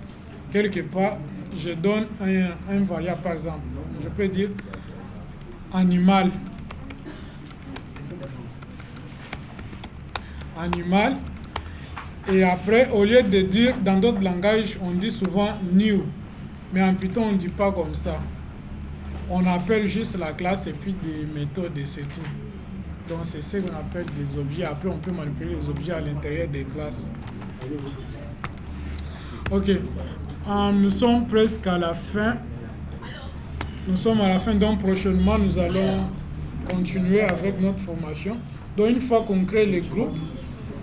quelque part, je donne un variable par exemple. Je peux dire animal. Animal. Et après, au lieu de dire, dans d'autres langages, on dit souvent new. Mais en Python, on ne dit pas comme ça. On appelle juste la classe et puis des méthodes et c'est tout. Donc c'est ce qu'on appelle des objets. Après, on peut manipuler les objets à l'intérieur des classes. Ok. Nous sommes presque à la fin. Nous sommes à la fin. Donc prochainement, nous allons continuer avec notre formation. Donc une fois qu'on crée les groupes,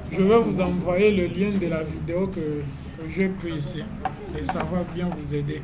je vais vous envoyer le lien de la vidéo que j'ai pris ici. Et ça va bien vous aider.